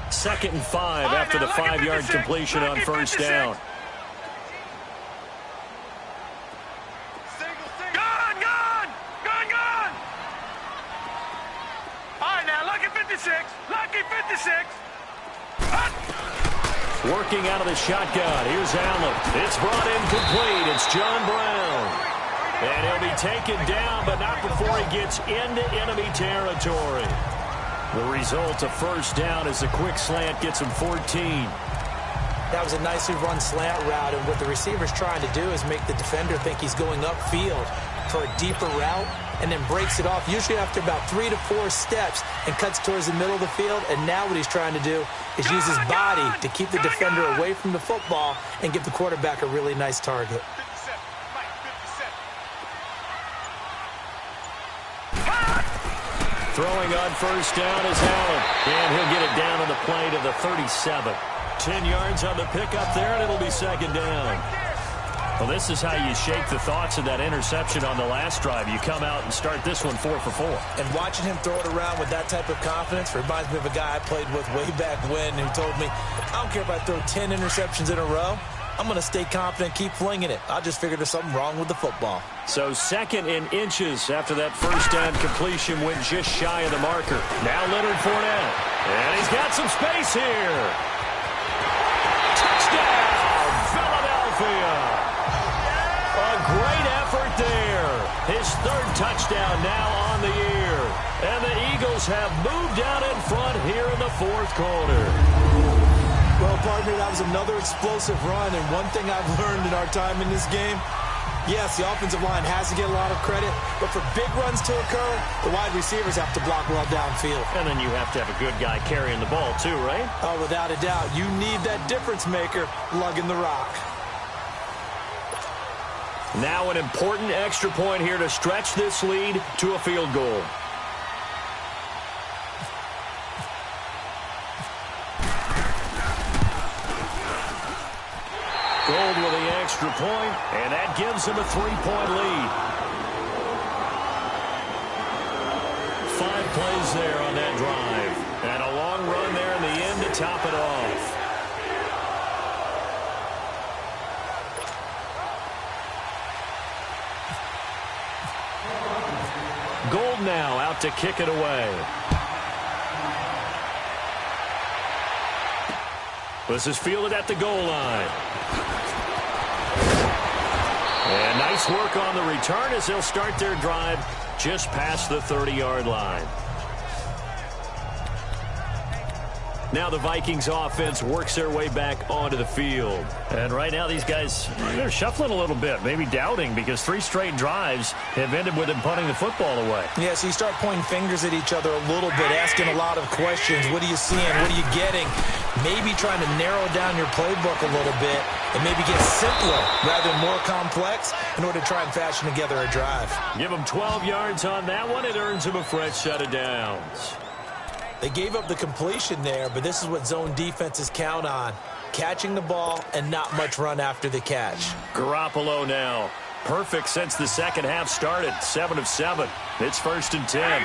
Second and 5 after the 5-yard completion on 1st down. Working out of the shotgun. Here's Allen. It's brought in complete. It's John Brown. And he'll be taken down, but not before he gets into enemy territory. The result, a 1st down as a quick slant gets him 14. That was a nicely run slant route, and what the receiver's trying to do is make the defender think he's going upfield for a deeper route, and then breaks it off, usually after about 3 to 4 steps, and cuts towards the middle of the field. And now what he's trying to do is use his body to keep the defender away from the football and give the quarterback a really nice target. Throwing on 1st down is Allen. And he'll get it down on the play to the 37. 10 yards on the pickup there, and it'll be 2nd down. Well, this is how you shake the thoughts of that interception on the last drive. You come out and start this one 4 for 4. And watching him throw it around with that type of confidence reminds me of a guy I played with way back when who told me, I don't care if I throw 10 interceptions in a row. I'm going to stay confident, keep flinging it. I just figured there's something wrong with the football. So 2nd in inches after that 1st down completion went just shy of the marker. Now Leonard Fournette. And he's got some space here. Touchdown, Philadelphia. A great effort there. His third touchdown now on the year. And the Eagles have moved out in front here in the fourth quarter. Well, partner, that was another explosive run, and one thing I've learned in our time in this game, yes, the offensive line has to get a lot of credit, but for big runs to occur, the wide receivers have to block well downfield. And then you have to have a good guy carrying the ball too, right? Oh, without a doubt. You need that difference maker lugging the rock. Now an important extra point here to stretch this lead to a field goal. Gold with the extra point, and that gives him a 3-point lead. 5 plays there on that drive. And a long run there in the end to top it off. Gold now out to kick it away. This is fielded at the goal line. And nice work on the return as they'll start their drive just past the 30-yard line. Now the Vikings offense works their way back onto the field. And right now these guys, they're shuffling a little bit, maybe doubting, because 3 straight drives have ended with them punting the football away. Yeah, so you start pointing fingers at each other a little bit, asking a lot of questions. What are you seeing? What are you getting? Maybe trying to narrow down your playbook a little bit and maybe get simpler rather than more complex in order to try and fashion together a drive. Give them 12 yards on that one. It earns them a fresh set of downs. They gave up the completion there, but this is what zone defenses count on. Catching the ball and not much run after the catch. Garoppolo now. Perfect since the second half started. 7 of 7. It's 1st and 10.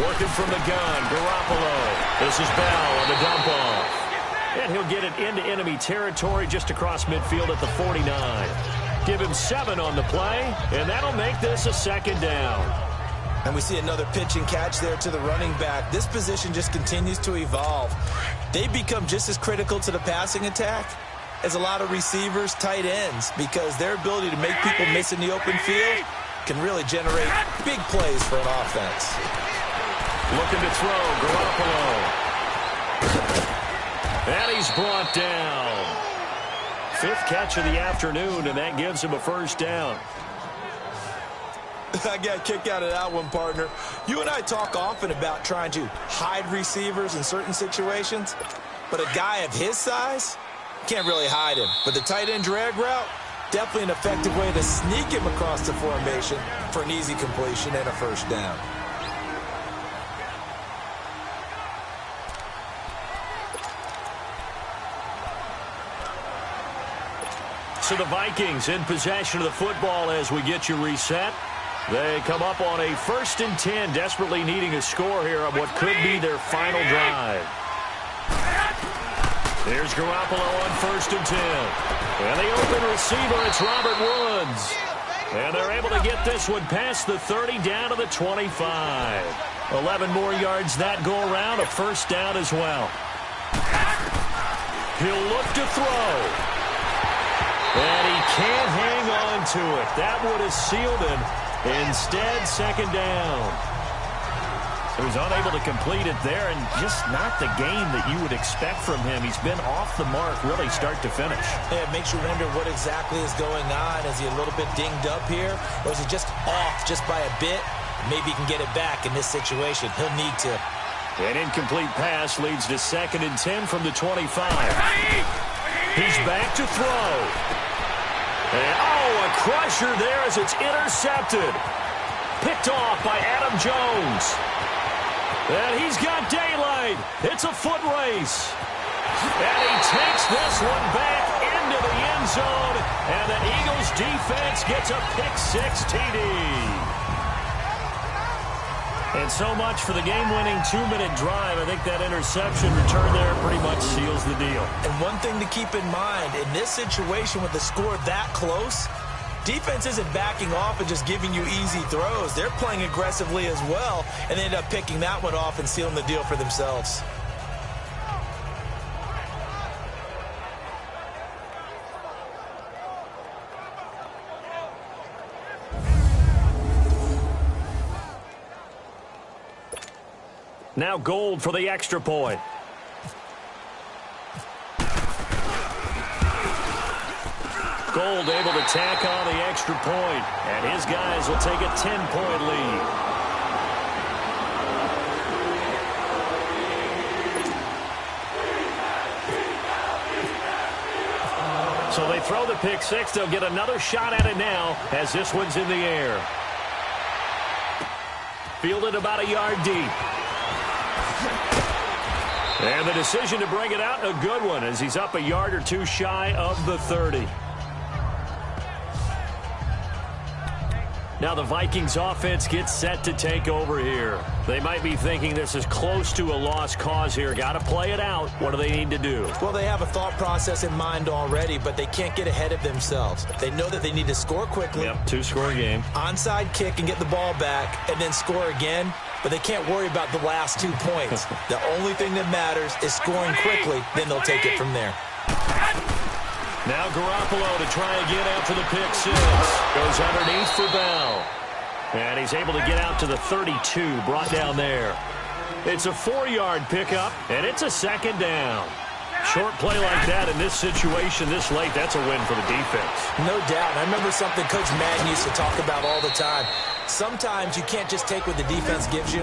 Working from the gun, Garoppolo. This is Bell on the dump off. And he'll get it into enemy territory just across midfield at the 49. Give him 7 on the play, and that'll make this a 2nd down. And we see another pitch and catch there to the running back. This position just continues to evolve. They become just as critical to the passing attack as a lot of receivers, tight ends, because their ability to make people miss in the open field can really generate big plays for an offense. Looking to throw, Garoppolo. And he's brought down. 5th catch of the afternoon, and that gives him a 1st down. I got a kick out of that one, partner. You and I talk often about trying to hide receivers in certain situations, but a guy of his size can't really hide him. But the tight end drag route, definitely an effective way to sneak him across the formation for an easy completion and a 1st down. So the Vikings in possession of the football as we get you reset. They come up on a 1st and 10, desperately needing a score here on what could be their final drive. There's Garoppolo on 1st and 10. And the open receiver, it's Robert Woods. And they're able to get this one past the 30 down to the 25. 11 more yards that go around, a 1st down as well. He'll look to throw. And he can't hang on to it. That would have sealed him. Instead, 2nd down. So he's unable to complete it there, and just not the game that you would expect from him. He's been off the mark really start to finish. Yeah, it makes you wonder what exactly is going on. Is he a little bit dinged up here, or is he just off just by a bit? Maybe he can get it back in this situation. He'll need to. An incomplete pass leads to 2nd and 10 from the 25. He's back to throw. And, a crusher there as it's intercepted. Picked off by Adam Jones. And he's got daylight. It's a foot race. And he takes this one back into the end zone. And the Eagles defense gets a pick-6 TD. And so much for the game-winning 2-minute drive. I think that interception return there pretty much seals the deal. And one thing to keep in mind, in this situation with the score that close, defense isn't backing off and just giving you easy throws. They're playing aggressively as well, and they end up picking that one off and sealing the deal for themselves. Now Gold for the extra point. Gold able to tack on the extra point, and his guys will take a 10-point lead. So they throw the pick six. They'll get another shot at it now as this one's in the air. Fielded about a yard deep. And the decision to bring it out, a good one, as he's up a yard or two shy of the 30. Now the Vikings offense gets set to take over here. They might be thinking this is close to a lost cause here. Got to play it out. What do they need to do? Well, they have a thought process in mind already, but they can't get ahead of themselves. They know that they need to score quickly. Yep, two-score game. Onside kick and get the ball back and then score again, but they can't worry about the last 2 points. The only thing that matters is scoring quickly, then they'll take it from there. Now Garoppolo to try again after the pick six. Goes underneath for Bell. And he's able to get out to the 32, brought down there. It's a 4-yard pickup, and it's a second down. Short play like that in this situation this late, that's a win for the defense. No doubt. I remember something Coach Madden used to talk about all the time. Sometimes you can't just take what the defense gives you.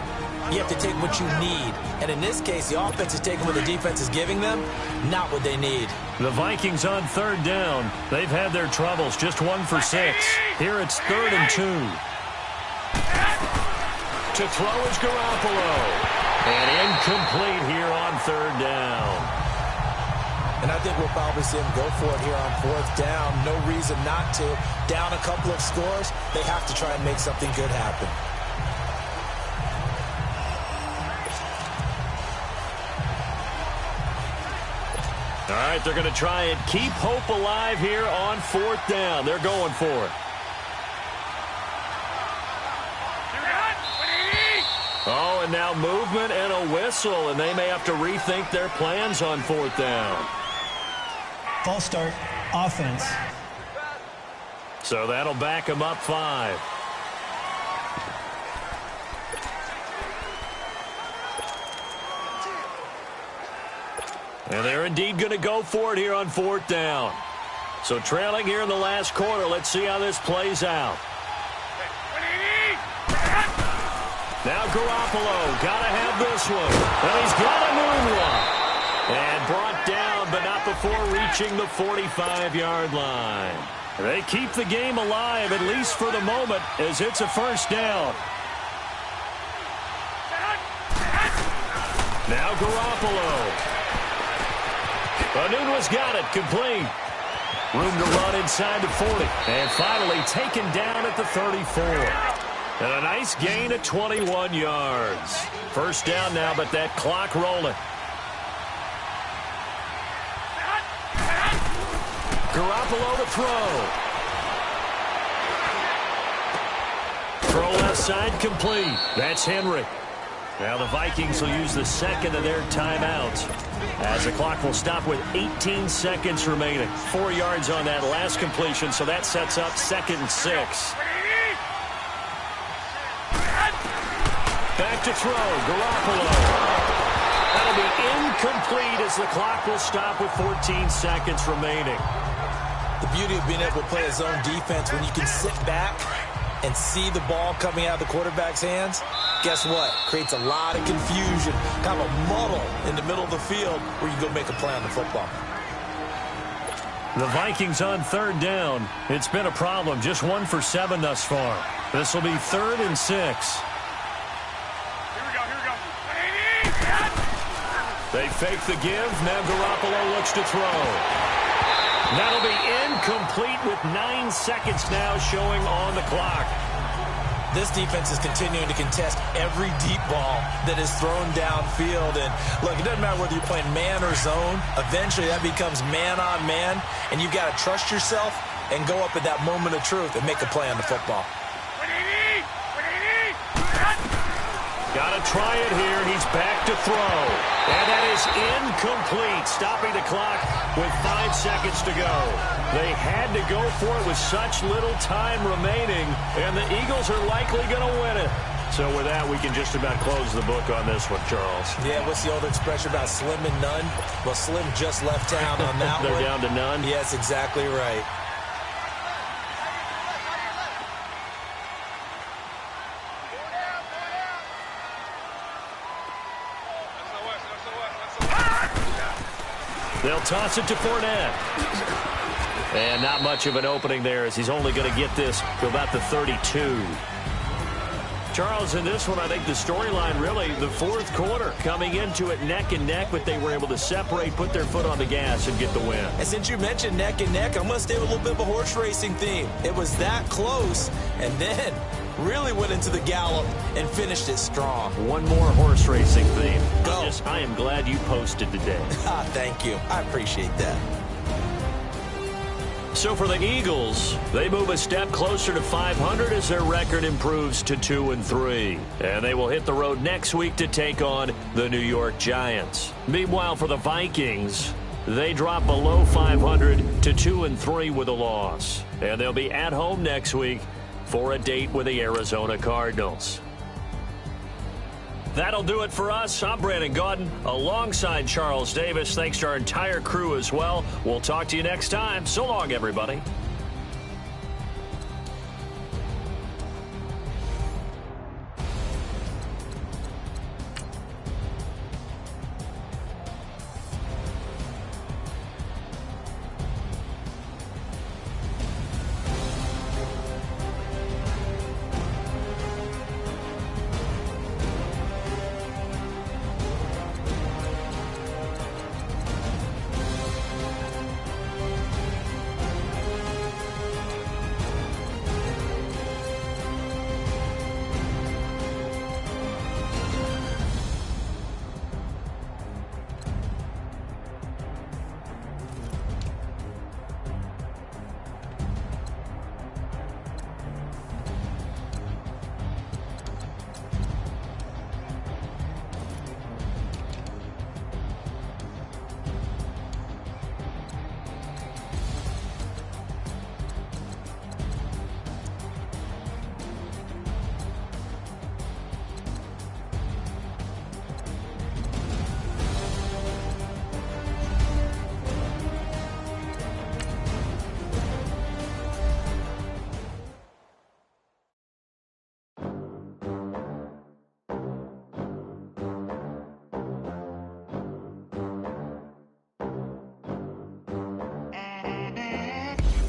You have to take what you need. And in this case, the offense is taking what the defense is giving them, not what they need. The Vikings on third down. They've had their troubles, just 1 for 6. Here it's 3rd and 2. To throw is Garoppolo. And incomplete here on 3rd down. And I think we'll probably see him go for it here on 4th down. No reason not to. Down a couple of scores, they have to try and make something good happen. All right, they're going to try and keep hope alive here on 4th down. They're going for it. Oh, and now movement and a whistle, and they may have to rethink their plans on 4th down. False start, offense. So that'll back them up 5. And they're indeed going to go for it here on 4th down. So trailing here in the last quarter. Let's see how this plays out. Now Garoppolo, got to have this one. And he's got a moonwalk. And brought down, but not before reaching the 45-yard line. They keep the game alive, at least for the moment, as it's a 1st down. Now Garoppolo. Anunua's got it, complete. Room to run inside the 40. And finally taken down at the 34. And a nice gain of 21 yards. 1st down now, but that clock rolling. Garoppolo to throw. Throw left side complete. That's Henry. Now the Vikings will use the second of their timeouts as the clock will stop with 18 seconds remaining. 4 yards on that last completion, so that sets up 2nd and 6. Back to throw. Garoppolo. That'll be incomplete as the clock will stop with 14 seconds remaining. The beauty of being able to play a zone defense when you can sit back and see the ball coming out of the quarterback's hands, guess what? Creates a lot of confusion, kind of a muddle in the middle of the field where you go make a play on the football. The Vikings on 3rd down. It's been a problem. Just 1 for 7 thus far. This will be 3rd and 6. They fake the give. Now Garoppolo looks to throw. That'll be incomplete with 9 seconds now showing on the clock. This defense is continuing to contest every deep ball that is thrown downfield. And, look, it doesn't matter whether you're playing man or zone. Eventually that becomes man on man, and you've got to trust yourself and go up at that moment of truth and make a play on the football. Got to try it here. He's back to throw. And that is incomplete, stopping the clock with 5 seconds to go. They had to go for it with such little time remaining, and the Eagles are likely going to win it. So with that, we can just about close the book on this one, Charles. Yeah, what's the old expression about slim and none? Well, Slim just left town on that They're one. down to none? Yes, exactly right. They'll toss it to Fournette. And not much of an opening there as he's only going to get this to about the 32. Charles, in this one, I think the storyline really, the fourth quarter, coming into it neck and neck, but they were able to separate, put their foot on the gas, and get the win. And since you mentioned neck and neck, I'm going to stay with a little bit of a horse racing theme. It was that close, and then really went into the gallop and finished it strong. One more horse racing theme. Go. I am glad you posted today. Thank you. I appreciate that. So for the Eagles, they move a step closer to 500 as their record improves to 2-3. And they will hit the road next week to take on the New York Giants. Meanwhile, for the Vikings, they drop below 500 to 2-3 with a loss. And they'll be at home next week for a date with the Arizona Cardinals. That'll do it for us. I'm Brandon Gaudin alongside Charles Davis. Thanks to our entire crew as well. We'll talk to you next time. So long, everybody.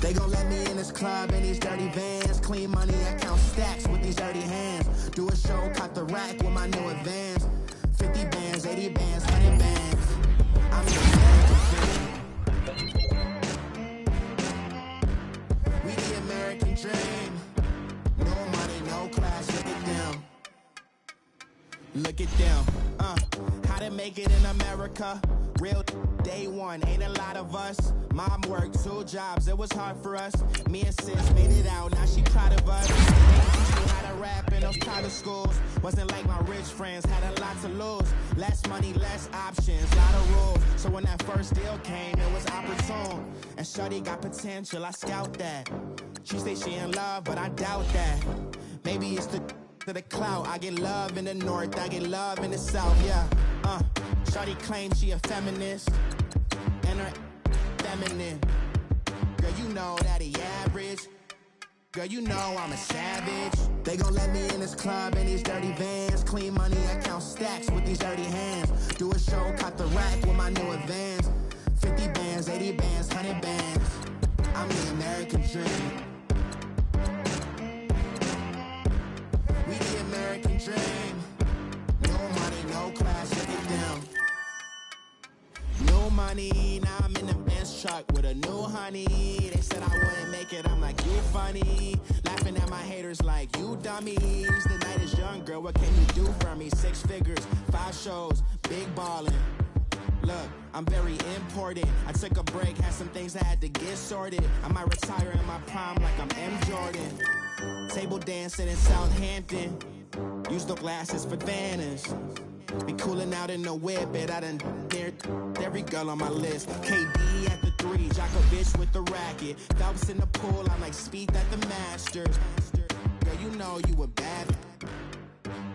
They gon' let me in this club in these dirty vans. Clean money, I count stacks with these dirty hands. Do a show, cut the rack with my new advance. 50 bands, 80 bands, 100 bands. I'm in the American dream. We the American dream. No money, no class, look at them. Look at them, how to make it in America. Real day one, ain't a lot of us. Mom worked 2 jobs, it was hard for us. Me and sis made it out, now she proud of us. They teach me how to rap in those private schools. Wasn't like my rich friends, had a lot to lose. Less money, less options, lot of rules. So when that first deal came, it was opportune. And shorty got potential, I scout that. She say she in love, but I doubt that. Maybe it's to the clout. I get love in the north, I get love in the south, yeah. Shorty claims she a feminist, and her feminine. Girl, you know that he average. Girl, you know I'm a savage. They gon' let me in this club in these dirty vans. Clean money, I count stacks with these dirty hands. Do a show, cut the rack with my new advance. 50 bands, 80 bands, 100 bands. I'm the American dream. We the American dream. No money, no class, look at them. No money, now I'm in the Benz truck with a new honey. They said I wouldn't make it, I'm like, you funny. Laughing at my haters like, you dummies. The night is young, girl, what can you do for me? 6 figures, 5 shows, big ballin'. Look, I'm very important. I took a break, had some things I had to get sorted. I might retire in my prime like I'm M. Jordan. Table dancing in Southampton. Use the glasses for Vannas. Be cooling out in the whip, but I done dared every girl on my list. KD at the 3, Djokovic with the racket. Phelps in the pool, I'm like Speed at the Masters. Girl, you know you a bad.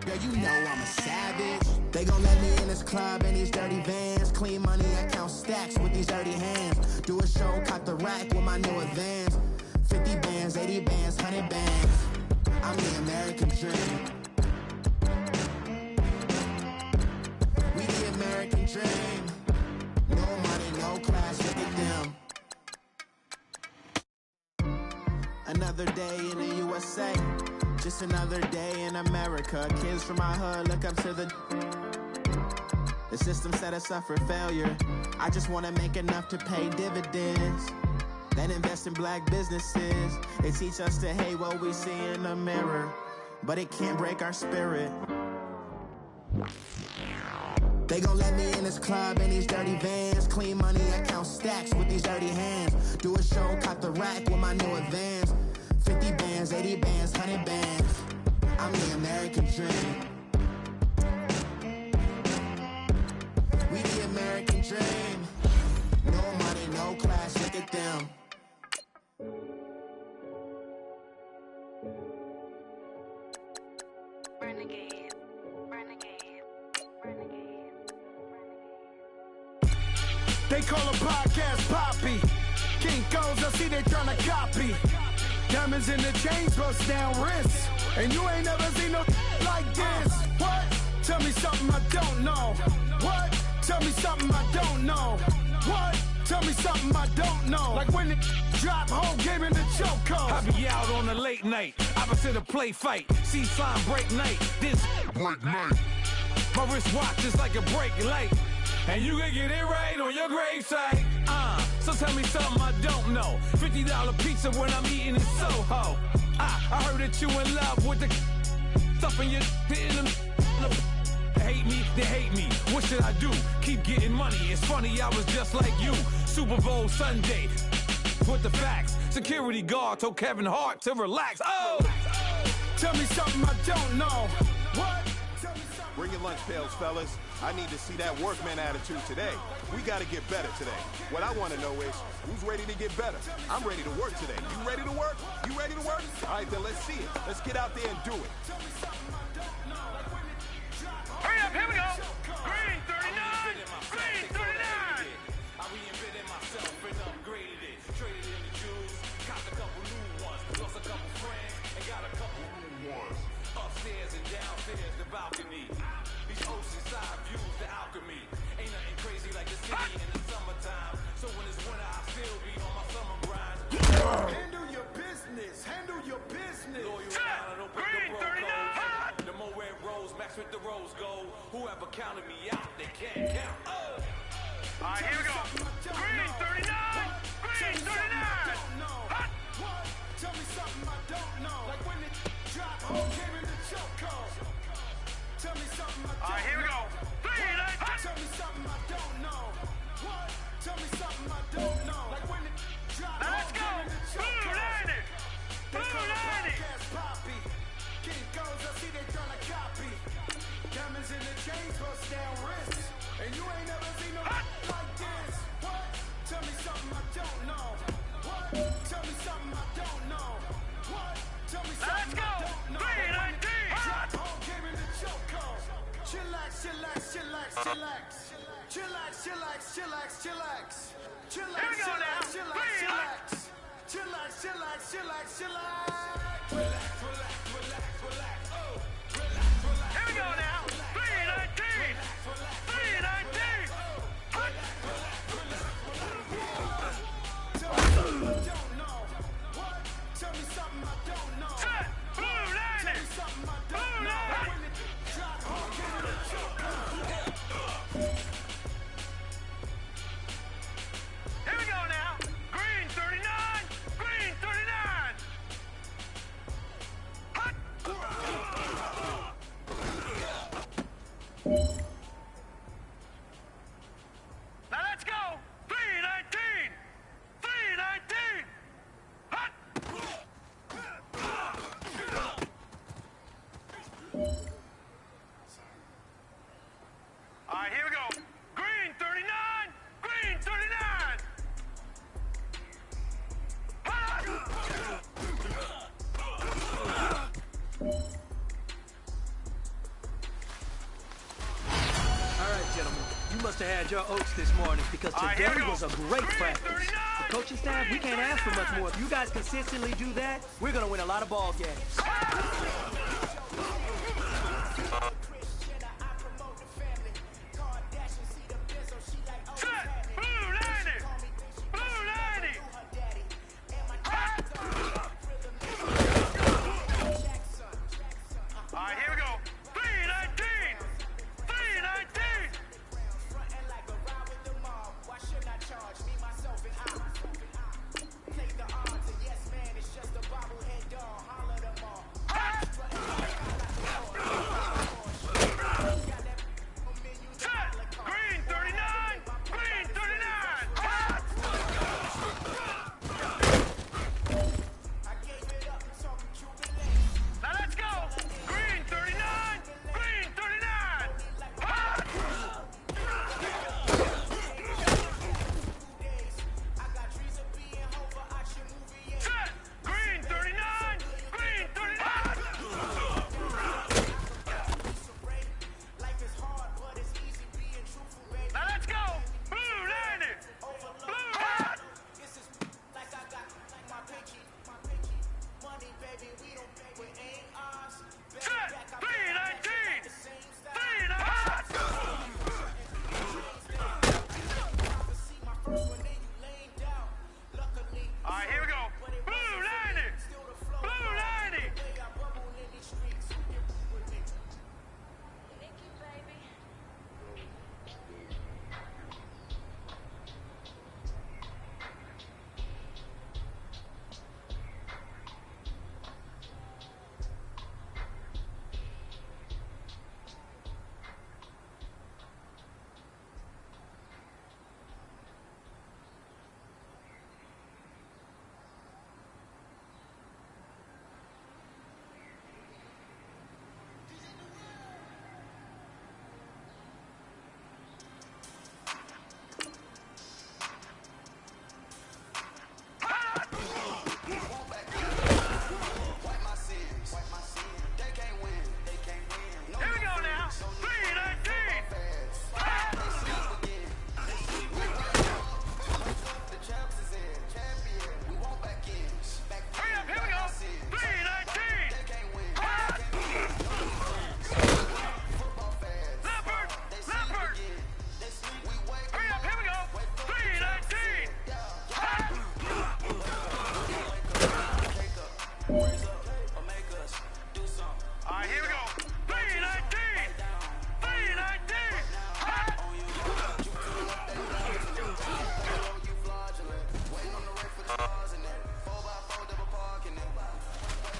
Girl, you know I'm a savage. They gon' let me in this club in these dirty vans. Clean money, I count stacks with these dirty hands. Do a show, caught the rack with my new advance. 50 bands, 80 bands, 100 bands. I'm the American dream. We the American dream. No money, no class, look at them. Another day in the USA. Just another day in America. Kids from my hood look up to the system set us up for failure. I just wanna make enough to pay dividends, then invest in black businesses. They teach us to hate what we see in the mirror, but it can't break our spirit. They gon' let me in this club in these dirty vans. Clean money, I count stacks with these dirty hands. Do a show, caught the rack with my new advance. 50 bands, 80 bands, 100 bands. I'm the American dream. We the American dream. No money, no class, look at them. Renegade, renegade, renegade, They call a podcast Poppy. Kinkos, I see they tryna copy. Diamonds in the chains, bust down wrists. And you ain't never seen no like this. What? Tell me something I don't know. What? Tell me something I don't know. What? Tell me something I don't know. Like when it drop, whole game in the chokehold. I be out on a late night, opposite a play fight. See slime break night, this break night. My wristwatch is like a brake light, and you can get it right on your gravesite. So tell me something I don't know. $50 pizza when I'm eating in Soho. I heard that you in love with the stuff in your hitting them. Hate me, they hate me. What should I do? Keep getting money. It's funny, I was just like you. Super Bowl Sunday. With the facts. Security guard told Kevin Hart to relax. Oh! Tell me something I don't know. What? Bring your lunch pails, fellas. I need to see that workman attitude today. We got to get better today. What I want to know is, who's ready to get better? I'm ready to work today. You ready to work? You ready to work? All right, then let's see it. Let's get out there and do it. Hurry up, here we go. Green 39. Green 39. I reinvented myself and upgraded it. Traded in the jewels, got a couple new ones. Lost a couple friends and got a couple new ones. Upstairs and downstairs, the balcony. These oceanside views, the alchemy. Ain't nothing crazy like the city in the summertime. So when it's winter, I still be on my summer grind. Handle your business. Handle your business. Loyal down and open Green the road 39. code. The more red rose, match with the rose gold. Whoever counted me out, they can't count. Oh! All right, here we go. Green 39. Green 39. Hot. What? Tell me something I don't know. Like when it drop, whole game in the chokehold. Tell me something I don't know. All right, here we go. Green 9. Hot. Tell me something I don't know. What? Tell me something I don't know. Like when it drop, Now let's go. Blue 90. Blue 90. Poppy. Kinkos, I see they tryna copy. Diamonds in the chains, bust down wrists. And you ain't never seen no like this. What? Tell me something I don't know. What? Tell me something I don't know. What? Tell me Now let's something go. I don't know. Green 19. Drop, whole game in the chokehold. Chillax, chillax, chillax, chillax. Chillax, chillax, chillax, chillax. Chillax, Here we go now. chillax, Green chillax. Chillax, chillax, chillax, chillax. Relax, relax, relax, relax. Oh! Here we go now. 319. 319. Hot. Tell me something I don't know. What? Tell me something I don't know. Set. Blue 90. Tell me something I don't Blue know. 90. When it drop, whole game in the chokehold. Here we go now. Green 39. Green 39. Hot. You must have had your oats this morning because today was a great practice. The coaching staff, we can't ask for much more. If you guys consistently do that, we're going to win a lot of ball games.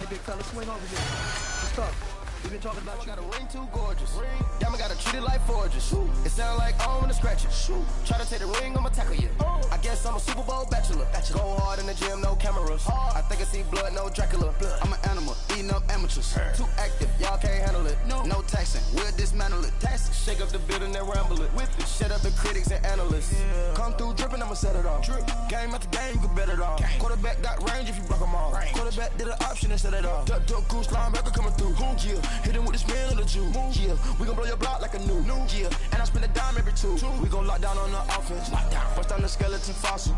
Big fella, swing over here. Let's talk. We've been talking about you. Got a ring too gorgeous. Y'all gotta treat it like forges. It sound like I don't wanna scratch it. Try to take the ring, I'ma tackle you. I guess I'm a Super Bowl bachelor. Go hard in the gym, no cameras. I think I see blood, no Dracula. I'm an animal, eating up amateurs. Too active, y'all can't handle it. No taxing, we'll dismantle it. Shake up the building and ramble it. Whip it, shut up the critics and analysts. Come through dripping, I'ma set it off. Game after game, you can bet it off. Quarterback got range if you block them all. Quarterback did an option and set it off. Duck, goose, linebacker coming through. Yeah, hit him with the spin of the Jew. Yeah, we gon' blow your block like a new. Yeah, and I spend a dime every two. We gon' lock down on the offense. Bust down the skeleton fossil.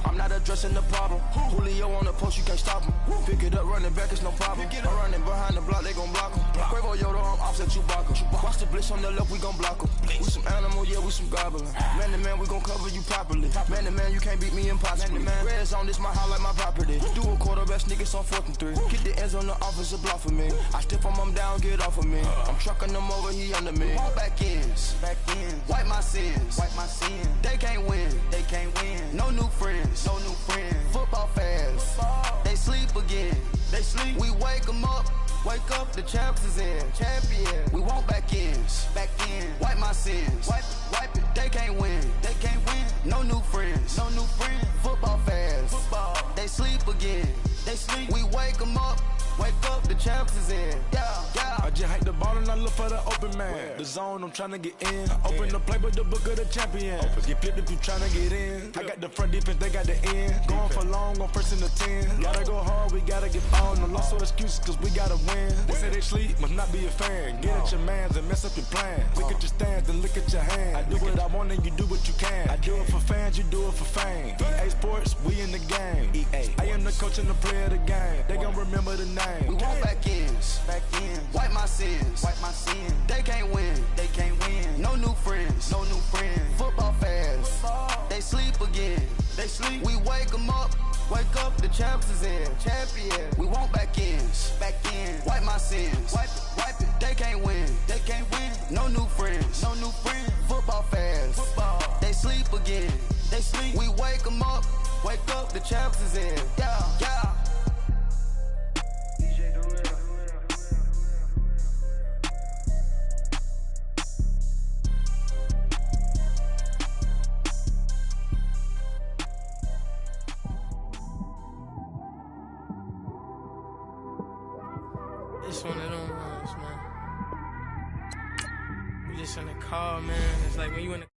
I'm not addressing the problem. Julio on the post, you can't stop him. Pick it up, running back, it's no problem. I'm running behind the block, they gon' block him. Quavo Yoda, I'm offset Chewbacca. Watch the blitz on the left, we gon' block him. We some animal, yeah, we some goblin. Man to man, we gon' cover you properly. Man to man, you can't beat me impossibly. Red zone, this my house like my property. Do a quarterback sneakers on 4th and 3. Get the ends on the offensive block for me. I step on him down, get off of me. I'm trucking them over, he under me. Back ends, wipe my sins. They can't win, No new friends, Football fans, they sleep again. We wake them up. Wake up, the champs is in. Champion. We want back ends. Wipe my sins. Wipe it. They can't win. No new friends. Football fans. They sleep again. We wake them up. Wake up, the champs is in. Yeah. just hike the ball and I look for the open man. The zone, I'm tryna get in. Open the playbook, the book of the champion. Get flipped if you tryna get in. I got the front defense, they got the end. Going for long, on first and the 10. Gotta go hard, we gotta get on. No loss or excuses, cause we gotta win. They say they sleep, must not be a fan. Get at your mans and mess up your plans. Look at your stands and look at your hands. I do what I want and you do what you can. I do it for fans, you do it for fame. EA Sports, we in the game. I am the coach and the player of the game. They gon' remember the name. We want back ends. Wipe my sins. They can't win. No new friends. Football fans. They sleep again. We wake them up. Wake up, the champs is in. Champion. We want back ends. Wipe my sins. Wipe it. They can't win. No new friends. Football fans. They sleep again. We wake them up. Wake up, the champs is in. Yeah. It's one of them ones, man. You just in the car, man. It's like when you in the